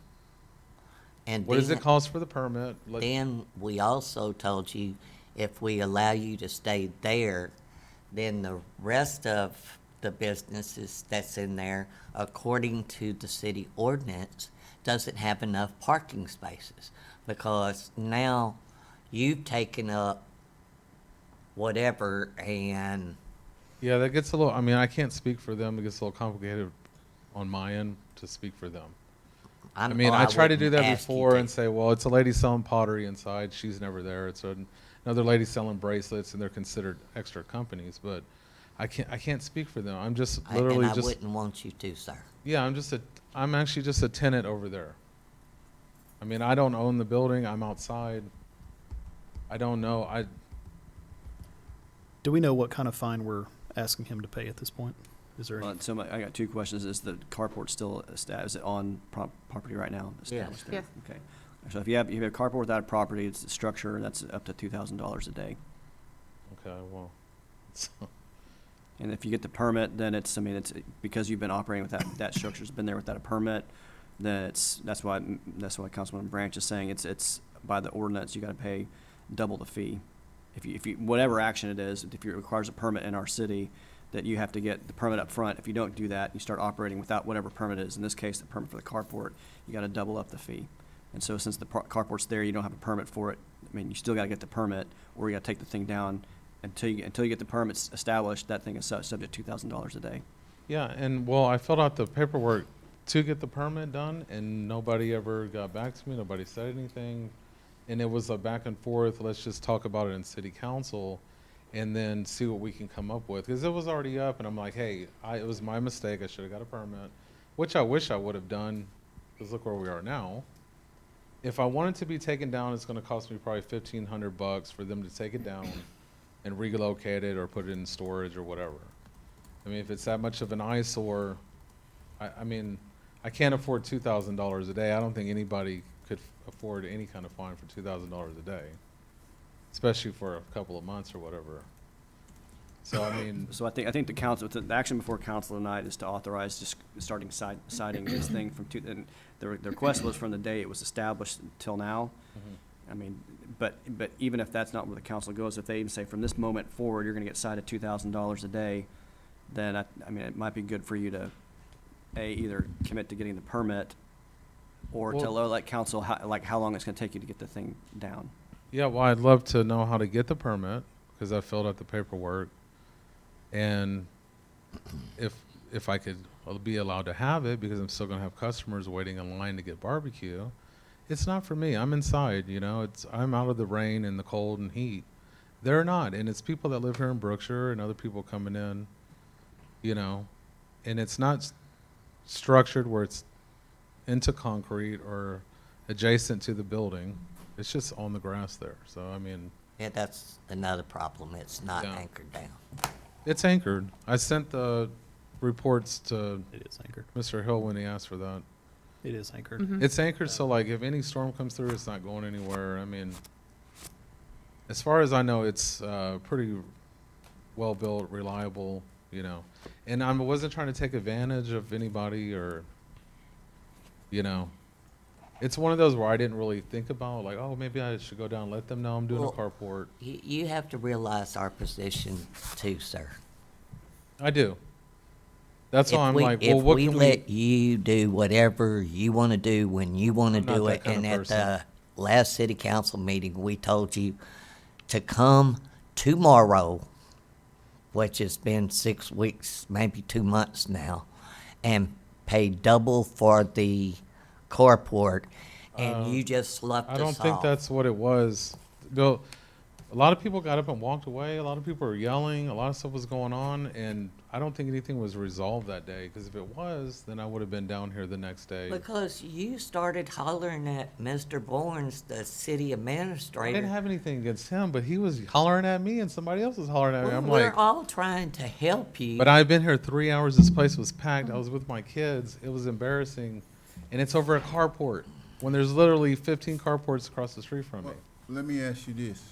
And What does then- it cost for the permit? Then we also told you if we allow you to stay there, then the rest of the businesses that's in there, according to the city ordinance, doesn't have enough parking spaces. Because now you've taken up whatever and Yeah, that gets a little, I mean, I can't speak for them. It gets a little complicated on my end to speak for them. I mean, I tried to do that before and say, well, it's a lady selling pottery inside. She's never there. It's another lady selling bracelets, and they're considered extra companies. But I can't speak for them. I'm just literally I wouldn't want you to, sir. Yeah, I'm actually just a tenant over there. I mean, I don't own the building. I'm outside. I don't know. Do we know what kind of fine we're asking him to pay at this point? Is there any? I got 2 questions. Is the carport still is it on property right now? Established there? Yes. Okay. So if you have a carport without a property, it's a structure that's up to $2,000 a day. Okay, well. And if you get the permit, then it's because you've been operating with that structure's been there without a permit. Then that's why Councilman Branch is saying it's by the ordinance you got to pay double the fee. If you whatever action it is, if it requires a permit in our city, that you have to get the permit up front. If you don't do that, you start operating without whatever permit is. In this case, the permit for the carport, you got to double up the fee. And so since the carport's there, you don't have a permit for it. I mean, you still got to get the permit, or you got to take the thing down until you get the permits established. That thing is subject to $2,000 a day. Yeah, and well, I filled out the paperwork to get the permit done, and nobody ever got back to me. Nobody said anything. And it was a back and forth. Let's just talk about it in city council and then see what we can come up with. Because it was already up, and I'm like, hey, it was my mistake. I should have got a permit, which I wish I would have done, because look where we are now. If I want it to be taken down, it's going to cost me probably $1,500 for them to take it down and relocate it or put it in storage or whatever. I mean, if it's that much of an eyesore, I mean, I can't afford $2,000 a day. I don't think anybody could afford any kind of fine for $2,000 a day, especially for a couple of months or whatever. So I mean, So I think the council, the action before council tonight is to authorize just starting citing this thing and the request was from the day it was established until now. I mean, but even if that's not where the council goes, if they even say from this moment forward you're going to get cited $2,000 a day, then I mean it might be good for you to either commit to getting the permit or to let council how long it's going to take you to get the thing down. yeah, well, I'd love to know how to get the permit because I filled out the paperwork, and if I could be allowed to have it, because I'm still going to have customers waiting in line to get barbecue. It's not for me. I'm inside, you know. I'm out of the rain and the cold and heat. They're not, and it's people that live here in Brookshire and other people coming in, you know, and it's not structured where it's into concrete or adjacent to the building. It's just on the grass there. So I mean, Yeah, that's another problem. It's not Yeah. anchored down. it's anchored. I sent the reports to It is anchored. Mr. Hill when he asked for that. It is anchored. Mhm. It's anchored, so like if any storm comes through, it's not going anywhere. I mean, as far as I know, it's pretty well built, reliable, you know. And I wasn't trying to take advantage of anybody or, you know, it's one of those where I didn't really think about, like, oh, maybe I should go down and let them know I'm doing Well, a carport. You have to realize our position too, sir. I do. That's why I'm like, well, If what we can we? let you do whatever you want to do when you want to I'm not do that it, kind of and at person. the last city council meeting, we told you to come tomorrow, which has been 6 weeks, maybe 2 months now, and pay double for the carport, and you just sloughed I us don't think off. that's what it was. Bill, a lot of people got up and walked away. A lot of people were yelling. A lot of stuff was going on, and I don't think anything was resolved that day. Because if it was, then I would have been down here the next day. Because you started hollering at Mr. Bournes, the city I administrator. didn't have anything against him, but he was hollering at me, and somebody else was hollering at me. Well, I'm we're like, all trying to help you. but I've been here 3 hours. This place was packed. I was with my kids. It was embarrassing, and it's over a carport when there's literally 15 carports across the street from me. Well, let me ask you this.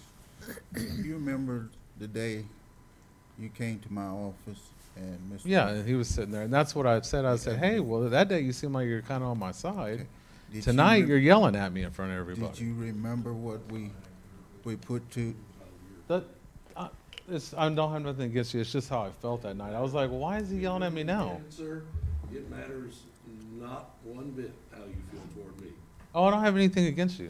You remember the day you came to my office and Mr. Yeah, and he was sitting there, and that's what I said. I said, hey, well, that day you seem like you're kind of on my side. Okay. Did you Tonight rem- you're yelling at me in front of everybody. Did you remember what we put to, That, I don't have nothing against you. It's just how I felt that night. I was like, well, why is he yelling at me now? Sir, it matters not one bit how you feel toward me. Oh, I don't have anything against you.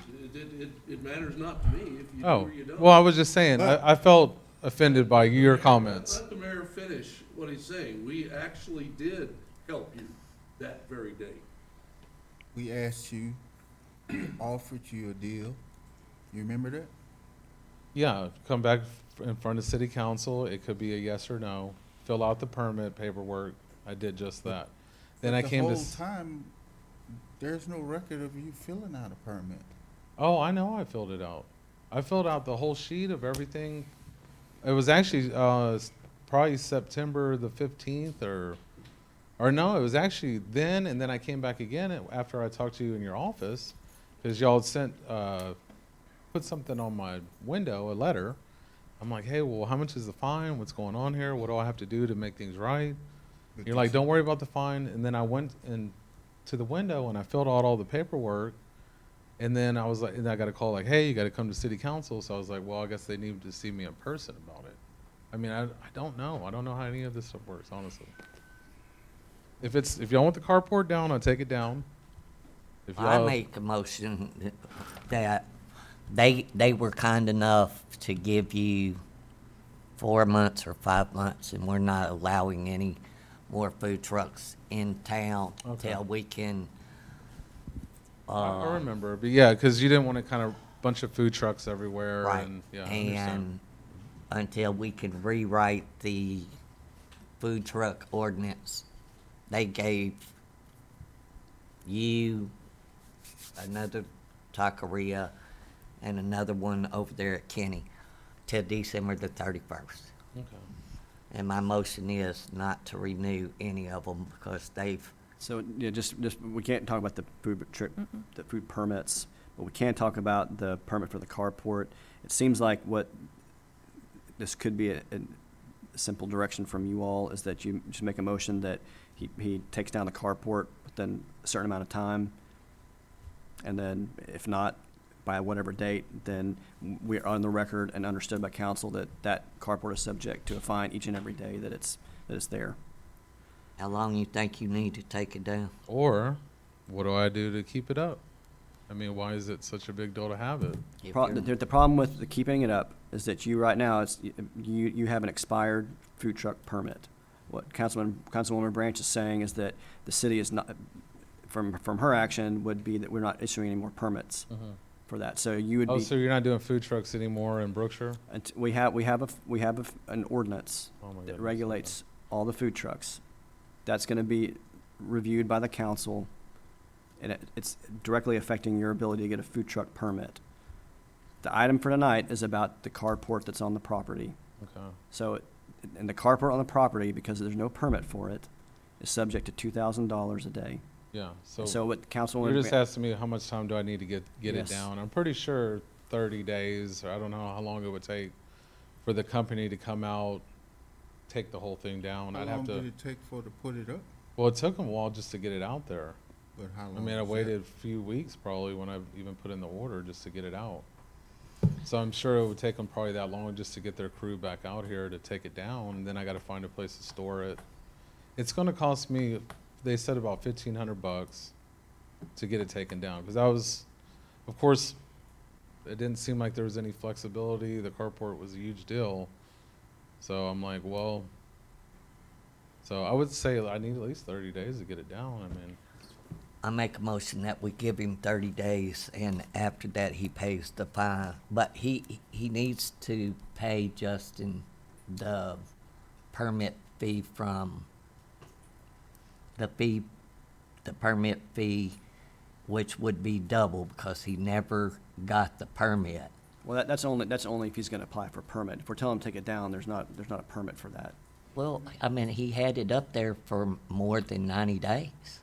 It matters not to me if you do Oh, or you don't. well, I was just saying, But- I felt offended by your comments. Let the mayor finish what he's saying. We actually did help you that very day. we asked you, we offered you a deal. You remember that? Yeah, come back in front of city council. It could be a yes or no. Fill out the permit paperwork. I did just that. Then But I came to. the whole time, there's no record of you filling out a permit. Oh, I know I filled it out. I filled out the whole sheet of everything. It was actually probably September the 15th or no, it was actually then, and then I came back again after I talked to you in your office because y'all had sent, put something on my window, a letter. I'm like, hey, well, how much is the fine? What's going on here? What do I have to do to make things right? But You're did like, you- don't worry about the fine. And then I went to the window and I filled out all the paperwork. And then I was like, and I got a call like, hey, you got to come to city council. So I was like, well, I guess they need to see me in person about it. I mean, I don't know. I don't know how any of this stuff works, honestly. If y'all want the carport down, I'll take it down. If I y'all, make a motion that they were kind enough to give you 4 months or 5 months, and we're not allowing any more food trucks in town Okay. till we can. I remember, but yeah, because you didn't want to kind of bunch of food trucks everywhere. Right, And, yeah, I understand. and until we can rewrite the food truck ordinance, they gave you another taqueria and another one over there at Kenny till December the 31st. Okay. And my motion is not to renew any of them because they've, So, yeah, just, we can't talk about the food trip, the food permits, but we can talk about the permit for the carport. It seems like what, this could be a simple direction from you all, is that you just make a motion that he takes down the carport within a certain amount of time. And then if not, by whatever date, then we're on the record and understood by council that that carport is subject to a fine each and every day that it's there. how long you think you need to take it down? Or what do I do to keep it up? I mean, why is it such a big deal to have it? If Pro- you're- The problem with the keeping it up is that you, right now, you have an expired food truck permit. What Councilwoman Branch is saying is that the city is not, from her action, would be that we're not issuing any more permits for that. So you would Oh, be, so you're not doing food trucks anymore in Brookshire? we have an ordinance Oh my that goodness, regulates all the food trucks. That's gonna be reviewed by the council, and it's directly affecting your ability to get a food truck permit. The item for tonight is about the carport that's on the property. Okay. So, and the carport on the property, because there's no permit for it, is subject to $2,000 a day. Yeah, so So what Councilwoman. you're just asking me how much time do I need to get it Yes. down? I'm pretty sure 30 days, or I don't know how long it would take for the company to come out, take the whole thing down. How I'd long have did to, it take for to put it up? well, it took them a while just to get it out there. But how long? I mean, I was that? waited a few weeks probably when I even put in the order just to get it out. So I'm sure it would take them probably that long just to get their crew back out here to take it down. And then I got to find a place to store it. It's going to cost me, they said about $1,500 to get it taken down. Because I was, of course, it didn't seem like there was any flexibility. The carport was a huge deal. So I'm like, well, so I would say I need at least 30 days to get it down. I mean, I make a motion that we give him 30 days, and after that, he pays the fine. But he needs to pay Justin the permit fee from the permit fee, which would be double because he never got the permit. Well, that's only if he's gonna apply for a permit. If we're telling him to take it down, there's not a permit for that. Well, I mean, he had it up there for more than 90 days.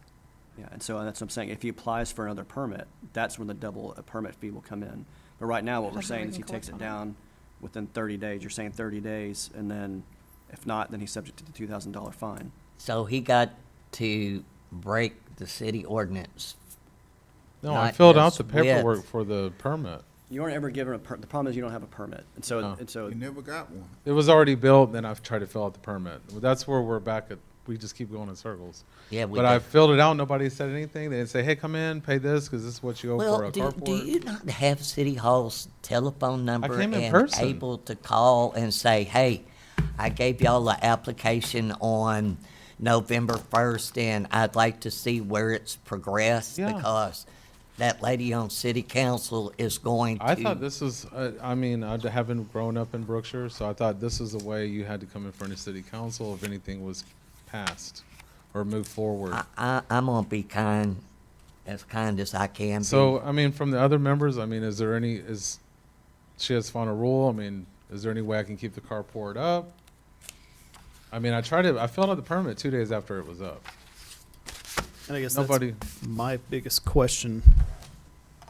Yeah, and so that's what I'm saying. If he applies for another permit, that's when the double permit fee will come in. But right now, what we're How's that saying is he working takes it on it? down within 30 days. You're saying 30 days, and then if not, then he's subject to the $2,000 fine. So he got to break the city ordinance. no, I Not filled out just the paperwork with- for the permit. You aren't ever given the problem is you don't have a permit. And so, Oh. and so, You never got one. It was already built, then I've tried to fill out the permit. Well, that's where we're back at, we just keep going in circles. Yeah, we But I did. filled it out, nobody said anything. They didn't say, hey, come in, pay this, because this is what you owe for Well, a do carport. you not have City Hall's telephone number came in and person. able to call and say, hey, I gave y'all the application on November 1st, and I'd like to see where it's progressed? Yeah. Because that lady on city council is going to. I thought this was, I mean, I haven't grown up in Brookshire, so I thought this was the way you had to come in front of city council if anything was passed or moved forward. I'm gonna be as kind as I can be. So, I mean, from the other members, I mean, she has found a rule? I mean, is there any way I can keep the carport up? I mean, I filled out the permit 2 days after it was up. And I guess Nobody- that's my biggest question,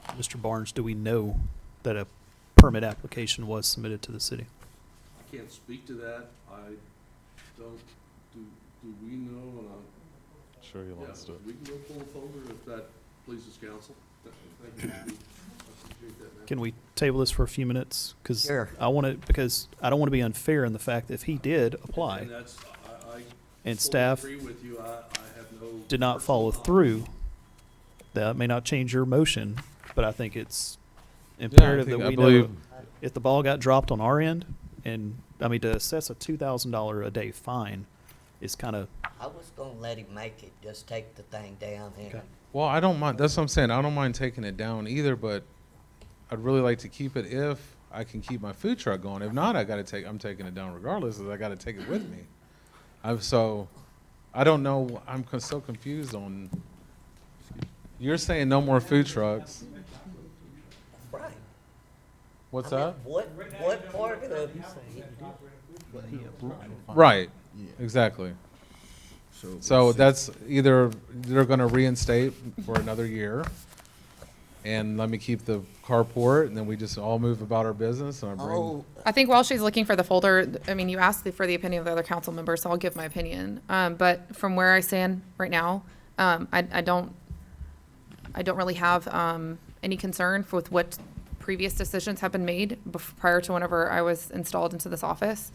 Mr. Barnes. Do we know that a permit application was submitted to the city? I can't speak to that. I don't, do we know? And Sure, you lost yeah, it. we can go pull a folder if that pleases council. Thank you. I appreciate that, man. Can we table this for a few minutes? Because Sure. because I don't want to be unfair in the fact that if he did apply And that's, I and fully staff agree with you. I have no. did not personal follow knowledge. through, that may not change your motion, but I think it's Yeah, I imperative think- that I we know believe- if the ball got dropped on our end, and, I mean, to assess a $2,000 a day fine is kind of, I was gonna let him make it, just take the thing down and. Okay. Well, I don't mind, that's what I'm saying, I don't mind taking it down either, but I'd really like to keep it if I can keep my food truck going. If not, I'm taking it down regardless, because I gotta take it with me. I don't know, so confused on, you're saying no more food trucks. Right. What's I mean, that? what part of? Right, Yeah. exactly. So So that's either they're gonna reinstate for another year and let me keep the carport, and then we just all move about our business, and I bring, Oh, I think while she's looking for the folder, I mean, you asked for the opinion of the other council members, so I'll give my opinion. But from where I stand right now, I don't really have any concern with what previous decisions have been made prior to whenever I was installed into this office.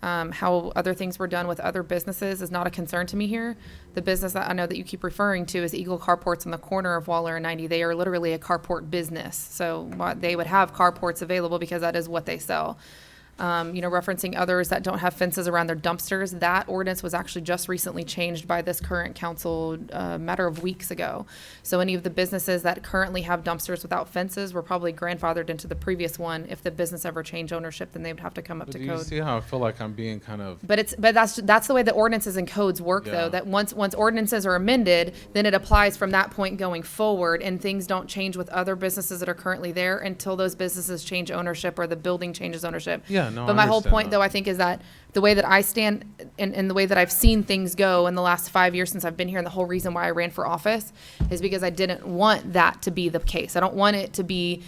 How other things were done with other businesses is not a concern to me here. The business that I know that you keep referring to is Eagle Carports on the corner of Waller and 90. They are literally a carport business. So they would have carports available because that is what they sell. Referencing others that don't have fences around their dumpsters, that ordinance was actually just recently changed by this current council a matter of weeks ago. So any of the businesses that currently have dumpsters without fences were probably grandfathered into the previous one. If the business ever changed ownership, then they would have to come up but to do you code. see how I feel like I'm being kind of, But that's the way the ordinances and codes work, Yeah. though, that once ordinances are amended, then it applies from that point going forward, and things don't change with other businesses that are currently there until those businesses change ownership or the building changes ownership. Yeah, no, I But my whole understand point, that. though, I think, is that the way that I stand and the way that I've seen things go in the last 5 years since I've been here, and the whole reason why I ran for office is because I didn't want that to be the case. I don't want it to be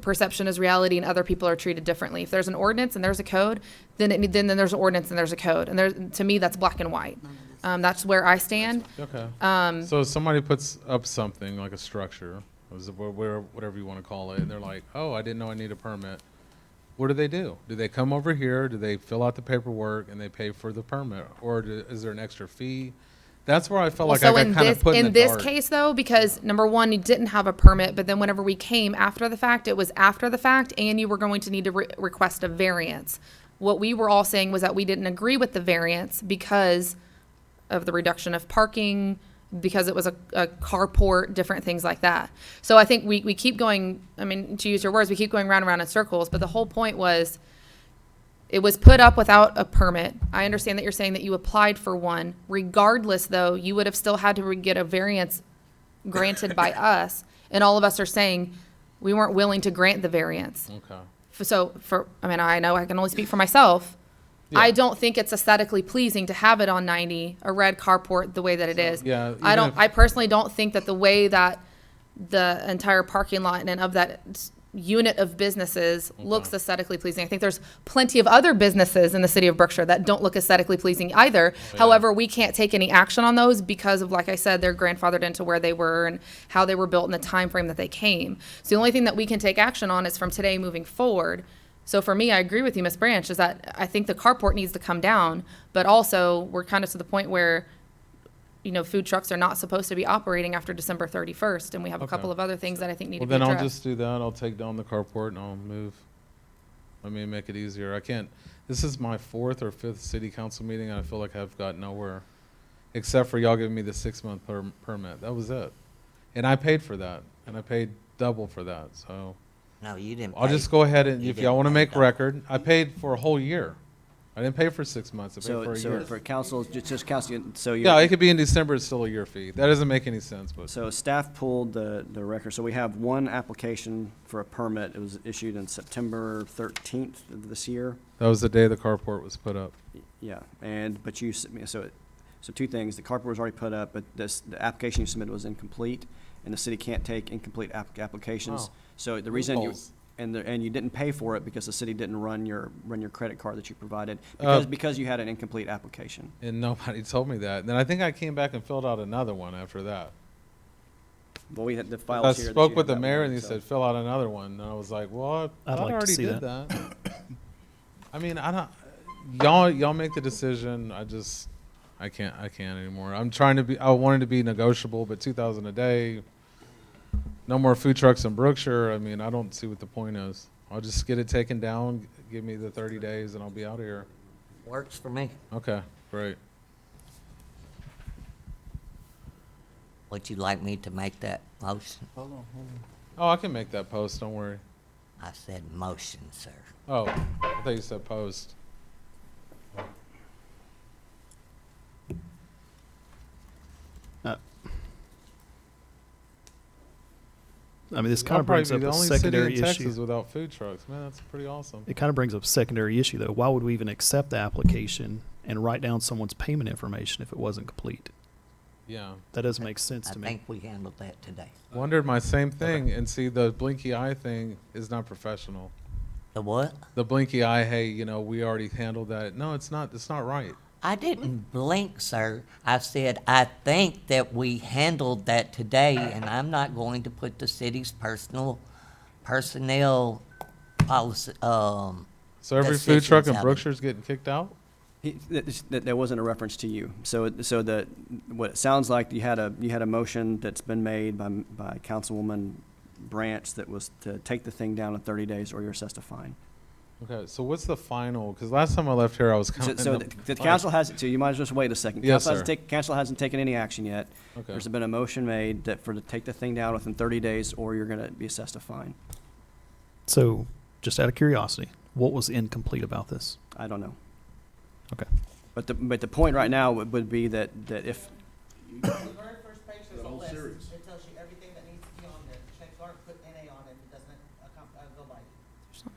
perception is reality and other people are treated differently. If there's an ordinance and there's a code, then there's an ordinance and there's a code. And to me, that's black and white. That's where I stand. Okay. Um, So somebody puts up something like a structure, whatever you want to call it, and they're like, "Oh, I didn't know I need a permit." What do? Do they come over here? Do they fill out the paperwork and they pay for the permit, or is there an extra fee? That's where I felt like I got kind of put in the this dark. case though, because number one, you didn't have a permit, but then whenever we came after the fact, it was after the fact, and you were going to need to request a variance. What we were all saying was that we didn't agree with the variance because of the reduction of parking, because it was a carport, different things like that. So I think we keep going, I mean, to use your words, we keep going round and round in circles, but the whole point was, it was put up without a permit. I understand that you're saying that you applied for one. Regardless, though, you would have still had to get a variance granted by us, and all of us are saying we weren't willing to grant the variance. Okay. I mean, I know I can only speak for myself. Yeah. I don't think it's aesthetically pleasing to have it on 90, a red carport, the way that it is. Yeah, I personally don't think that the way that the entire parking lot and of that unit of businesses looks aesthetically pleasing. I think there's plenty of other businesses in the city of Brookshire that don't look aesthetically pleasing either. Yeah. However, we can't take any action on those because of, like I said, they're grandfathered into where they were and how they were built and the time frame that they came. So the only thing that we can take action on is from today moving forward. So for me, I agree with you, Ms. Branch, is that I think the carport needs to come down, but also we're kind of to the point where, you know, food trucks are not supposed to be operating after December 31st, and we have a Okay. couple of other things that I think need Well, to be then addressed. I'll just do that. I'll take down the carport and I'll move. Let me make it easier. I can't. This is my 4th or 5th city council meeting, and I feel like I've got nowhere, except for y'all giving me the 6-month permit. That was it, and I paid for that, and I paid double for that. So No, you didn't. I'll pay. just go ahead and, You if y'all didn't want to pay make double. record, I paid for a whole year. I didn't pay for 6 months. I paid for a So year. for council, just council, so you. Yeah, it could be in December. It's still a year fee. That doesn't make any sense, but So staff pulled the record. So we have one application for a permit. It was issued on September 13th of this year. that was the day the carport was put up. Yeah, but you, so two things. The carport was already put up, but the application you submitted was incomplete, and the city can't take incomplete applications. Oh. So the reason you, Loopholes. and you didn't pay for it because the city didn't run your credit card that you provided, because you had an incomplete application. And nobody told me that. And then I think I came back and filled out another one after that. Well, we had the I files here. that spoke you with had the that mayor one, and he so- said, fill out another one. And I was like, well, I I'd like to already see did that. that. I mean, I don't, y'all make the decision. I can't anymore. I wanted to be negotiable, but 2,000 a day, no more food trucks in Brookshire. I mean, I don't see what the point is. I'll just get it taken down, give me the 30 days and I'll be out of here. Works for me. Okay, great. Would you like me to make that motion? Oh, I can make that post, don't worry. I said motion, sir. Oh, I thought you said post. I mean, this kind I'll of brings probably up be the a only city secondary in Texas issue. without food trucks. Man, that's pretty awesome. It kind of brings up a secondary issue, though. Why would we even accept the application and write down someone's payment information if it wasn't complete? Yeah. That doesn't make sense I to me. think we handled that today. Wondered my same thing, and see, the blinky eye thing is not professional. The what? The blinky eye, hey, you know, we already handled that. No, it's not. It's not right. I didn't blink, sir. I said, I think that we handled that today, and I'm not going to put the city's personnel policy, So every food decisions truck in out of- Brookshire's getting kicked out? That wasn't a reference to you. So what it sounds like, you had a motion that's been made by Councilwoman Branch that was to take the thing down in 30 days or you're assessed a fine. Okay, so what's the final? Because last time I left here, I was kind So of. the council hasn't, so you might as well just wait a second. Yes, Council hasn't taken any action yet. Okay. There's been a motion made to take the thing down within 30 days or you're going to be assessed a fine. So, just out of curiosity, what was incomplete about this? I don't know. Okay. But the point right now would be that if, The very first page is The a whole list. series. It tells you everything that needs to be on there. Check mark, put NA on it, it doesn't go by.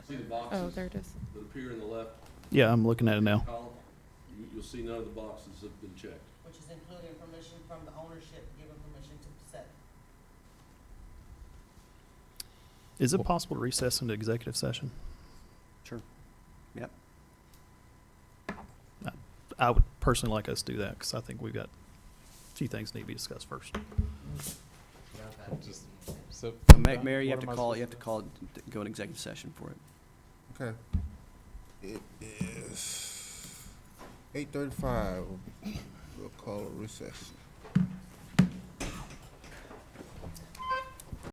See the Oh, boxes there it is. that appear in the left Yeah, I'm looking at it now. column? You'll see none of the boxes have been checked. Which is including permission from the ownership, given permission to set. Is it possible to recess into executive session? sure, yep. I would personally like us to do that, because I think we've got a few things need to be discussed first. Just, so. Mayor, you what have to am I call, supposed go in executive session for it. Okay. It is 8:35. We'll call a recess.